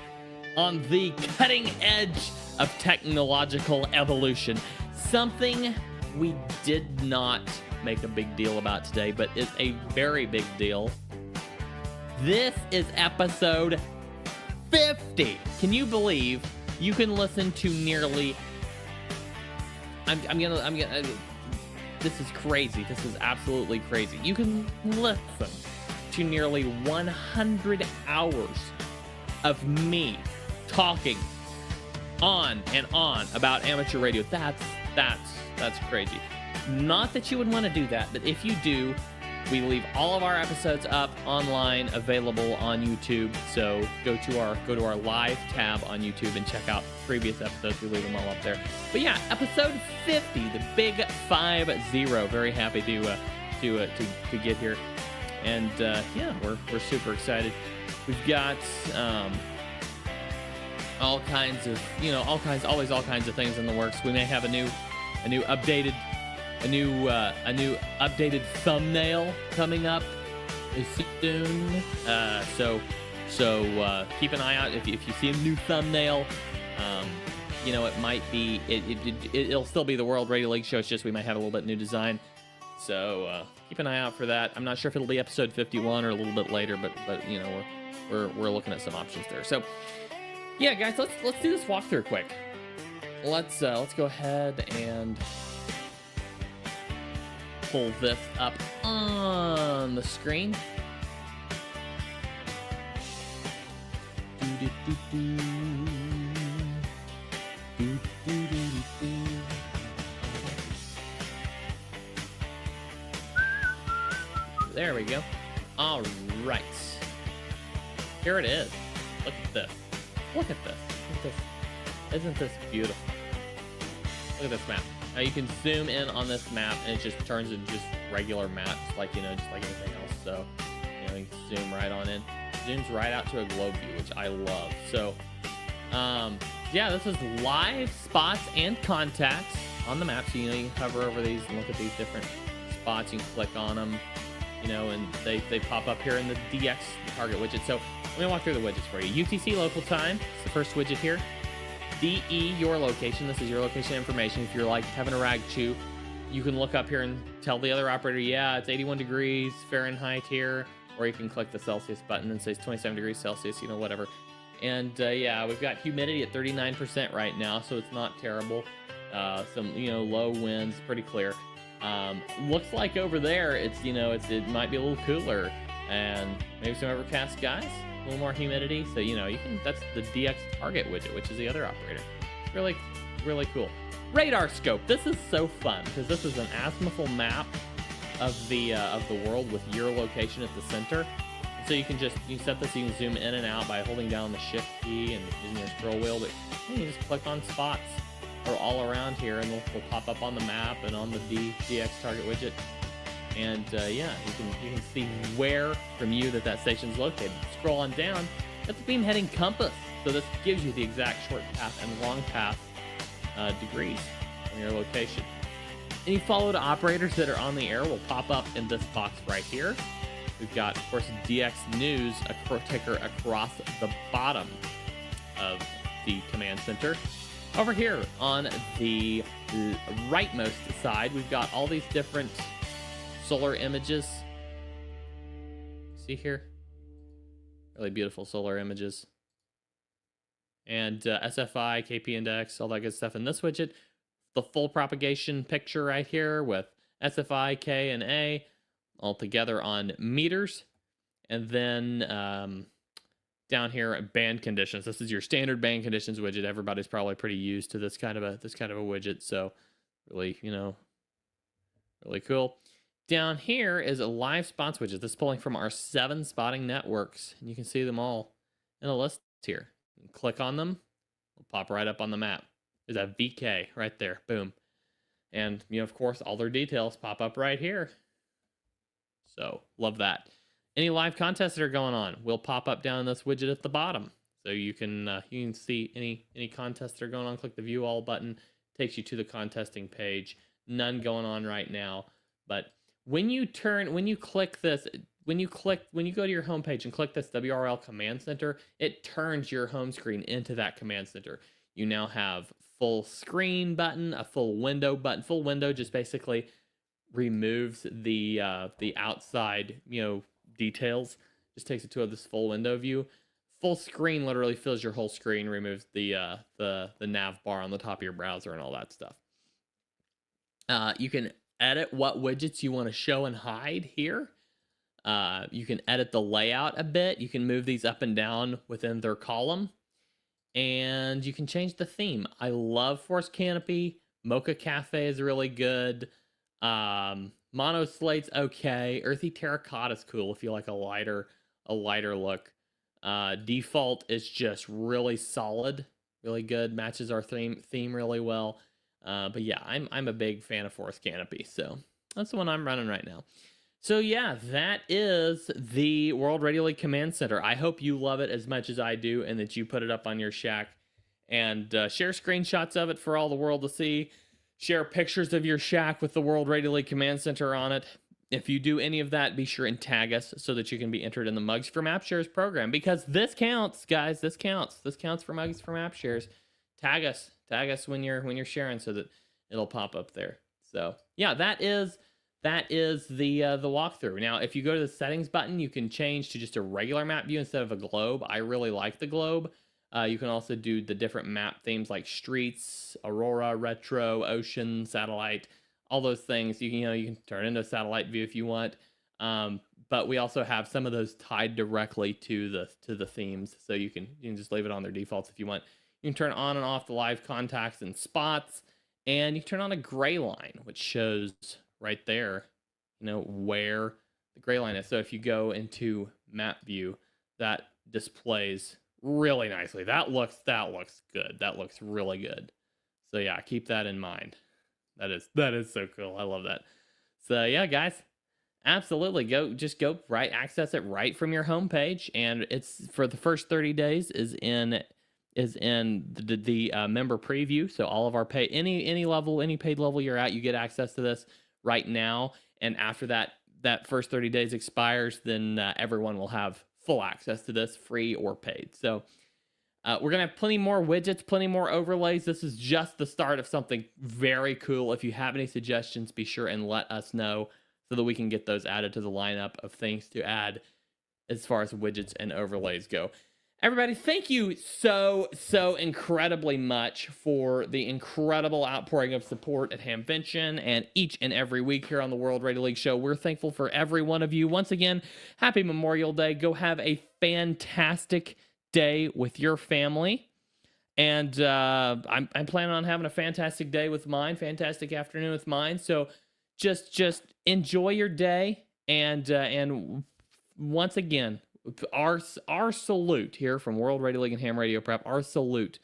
on the cutting edge of technological evolution. Something we did not make a big deal about today, but is a very big deal. This is episode 50. Can you believe you can listen to nearly... I'm gonna this is crazy. This is absolutely crazy. You can listen to nearly 100 hours of me talking on and on about amateur radio. That's crazy. Not that you would want to do that, but if you do, we leave all of our episodes up online, available on YouTube. So go to our live tab on YouTube and check out previous episodes. We leave them all up there. But yeah, episode 50, the big 50. Very happy to get here, and yeah, we're super excited. We've got all kinds of things in the works. We may have a new updated thumbnail coming up soon. So keep an eye out if you see a new thumbnail. It might be it'll still be the World Radio League Show. It's just we might have a little bit new design. So keep an eye out for that. I'm not sure if it'll be episode 51 or a little bit later, but we're looking at some options there. So yeah, guys, let's do this walkthrough quick. Let's go ahead and pull this up on the screen. There we go. All right. Here it is. Look at this. Look at this. Isn't this beautiful? Look at this map. Now you can zoom in on this map and it just turns into just regular maps, like just like anything else. So you can zoom right on in. Zooms right out to a globe view, which I love. So yeah, this is live spots and contacts on the map. So you can hover over these and look at these different spots. You can click on them, and they pop up here in the DX target widget. So let me walk through the widgets for you. UTC local time, it's the first widget here. DE, your location. This is your location information. If you're like Kevin Aragchu, you can look up here and tell the other operator, yeah, it's 81 degrees Fahrenheit here, or you can click the Celsius button and say it's 27 degrees Celsius, whatever. And yeah, we've got humidity at 39% right now, so it's not terrible. Some, low winds, pretty clear. Looks like over there, it might be a little cooler and maybe some overcast skies. A little more humidity, so that's the DX target widget, which is the other operator. It's really, really cool. Radar scope. This is so fun because this is an azimuthal map of the world with your location at the center. So you set this, you can zoom in and out by holding down the shift key and using your scroll wheel, but you just click on spots or all around here and they'll pop up on the map and on the DX target widget. And yeah, you can see where from you that station's located. Scroll on down, that's the beam heading compass. So this gives you the exact short path and long path degrees from your location. Any followed operators that are on the air will pop up in this box right here. We've got, of course, DX News, a ticker across the bottom of the command center. Over here on the rightmost side, we've got all these different solar images. See here? Really beautiful solar images. And SFI, KP index, all that good stuff in this widget. The full propagation picture right here with SFI, K, and A all together on meters. And then down here, band conditions. This is your standard band conditions widget. Everybody's probably pretty used to this kind of a widget. So really, really cool. Down here is a live spots widget. This is pulling from our 7 spotting networks. And you can see them all in a list here. You can click on them. They'll pop right up on the map. There's a VK right there. Boom. And, of course, all their details pop up right here. So, love that. Any live contests that are going on will pop up down in this widget at the bottom. So you can see any contests that are going on. Click the View All button. Takes you to the contesting page. None going on right now. But when you click this, when you go to your homepage and click this WRL Command Center, it turns your home screen into that command center. You now have full screen button, a full window button. Full window just basically removes the outside, details. Just takes it to this full window view. Full screen literally fills your whole screen, removes the nav bar on the top of your browser and all that stuff. You can edit what widgets you want to show and hide here. You can edit the layout a bit. You can move these up and down within their column. And you can change the theme. I love Forest Canopy. Mocha Cafe is really good. Mono Slate's okay. Earthy Terracotta is cool if you like a lighter look. Default is just really solid, really good. Matches our theme really well. But yeah, I'm a big fan of Forest Canopy, so that's the one I'm running right now. So yeah, that is the World Radio League Command Center. I hope you love it as much as I do, and that you put it up on your Shack and share screenshots of it for all the world to see. Share pictures of your Shack with the World Radio League Command Center on it. If you do any of that, be sure and tag us so that you can be entered in the Mugs for Map Shares program, because this counts, guys. This counts for Mugs for Map Shares. Tag us when you're sharing so that it'll pop up there. So yeah, that is the walkthrough. Now, if you go to the settings button, you can change to just a regular map view instead of a globe. I really like the globe. You can also do the different map themes like streets, aurora, retro, ocean, satellite, all those things. You can turn into a satellite view if you want. But we also have some of those tied directly to the themes, so you can just leave it on their defaults if you want. You can turn on and off the live contacts and spots, and you can turn on a gray line, which shows right there, where the gray line is. So if you go into map view, that displays really nicely. That looks good. That looks really good. So yeah, keep that in mind. That is so cool. I love that. So yeah, guys, absolutely go access it right from your homepage, and it's for the first 30 days is in the member preview. So all of our pay, any paid level you're at, you get access to this right now. And after that first 30 days expires, then everyone will have full access to this, free or paid. So we're going to have plenty more widgets, plenty more overlays. This is just the start of something very cool. If you have any suggestions, be sure and let us know so that we can get those added to the lineup of things to add as far as widgets and overlays go. Everybody, thank you so incredibly much for the incredible outpouring of support at Hamvention and each and every week here on the World Radio League Show. We're thankful for every one of you. Once again, happy Memorial Day. Go have a fantastic day with your family. And I'm planning on having a fantastic day with mine, fantastic afternoon with mine. So just enjoy your day. And once again, our salute here from World Radio League and Ham Radio Prep, our salute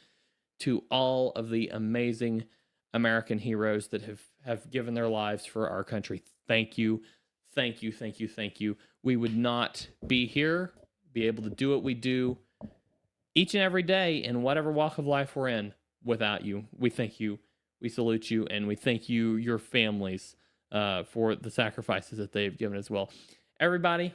to all of the amazing American heroes that have given their lives for our country. Thank you. Thank you, thank you, thank you. We would not be here, be able to do what we do each and every day in whatever walk of life we're in without you. We thank you, we salute you, and we thank you, your families, for the sacrifices that they've given as well. Everybody,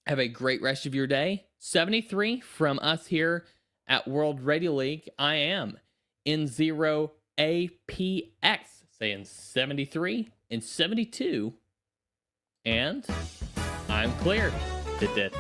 have a great rest of your day. 73 from us here at World Radio League. I am N0APX, saying 73 and 72. And I'm clear. Did.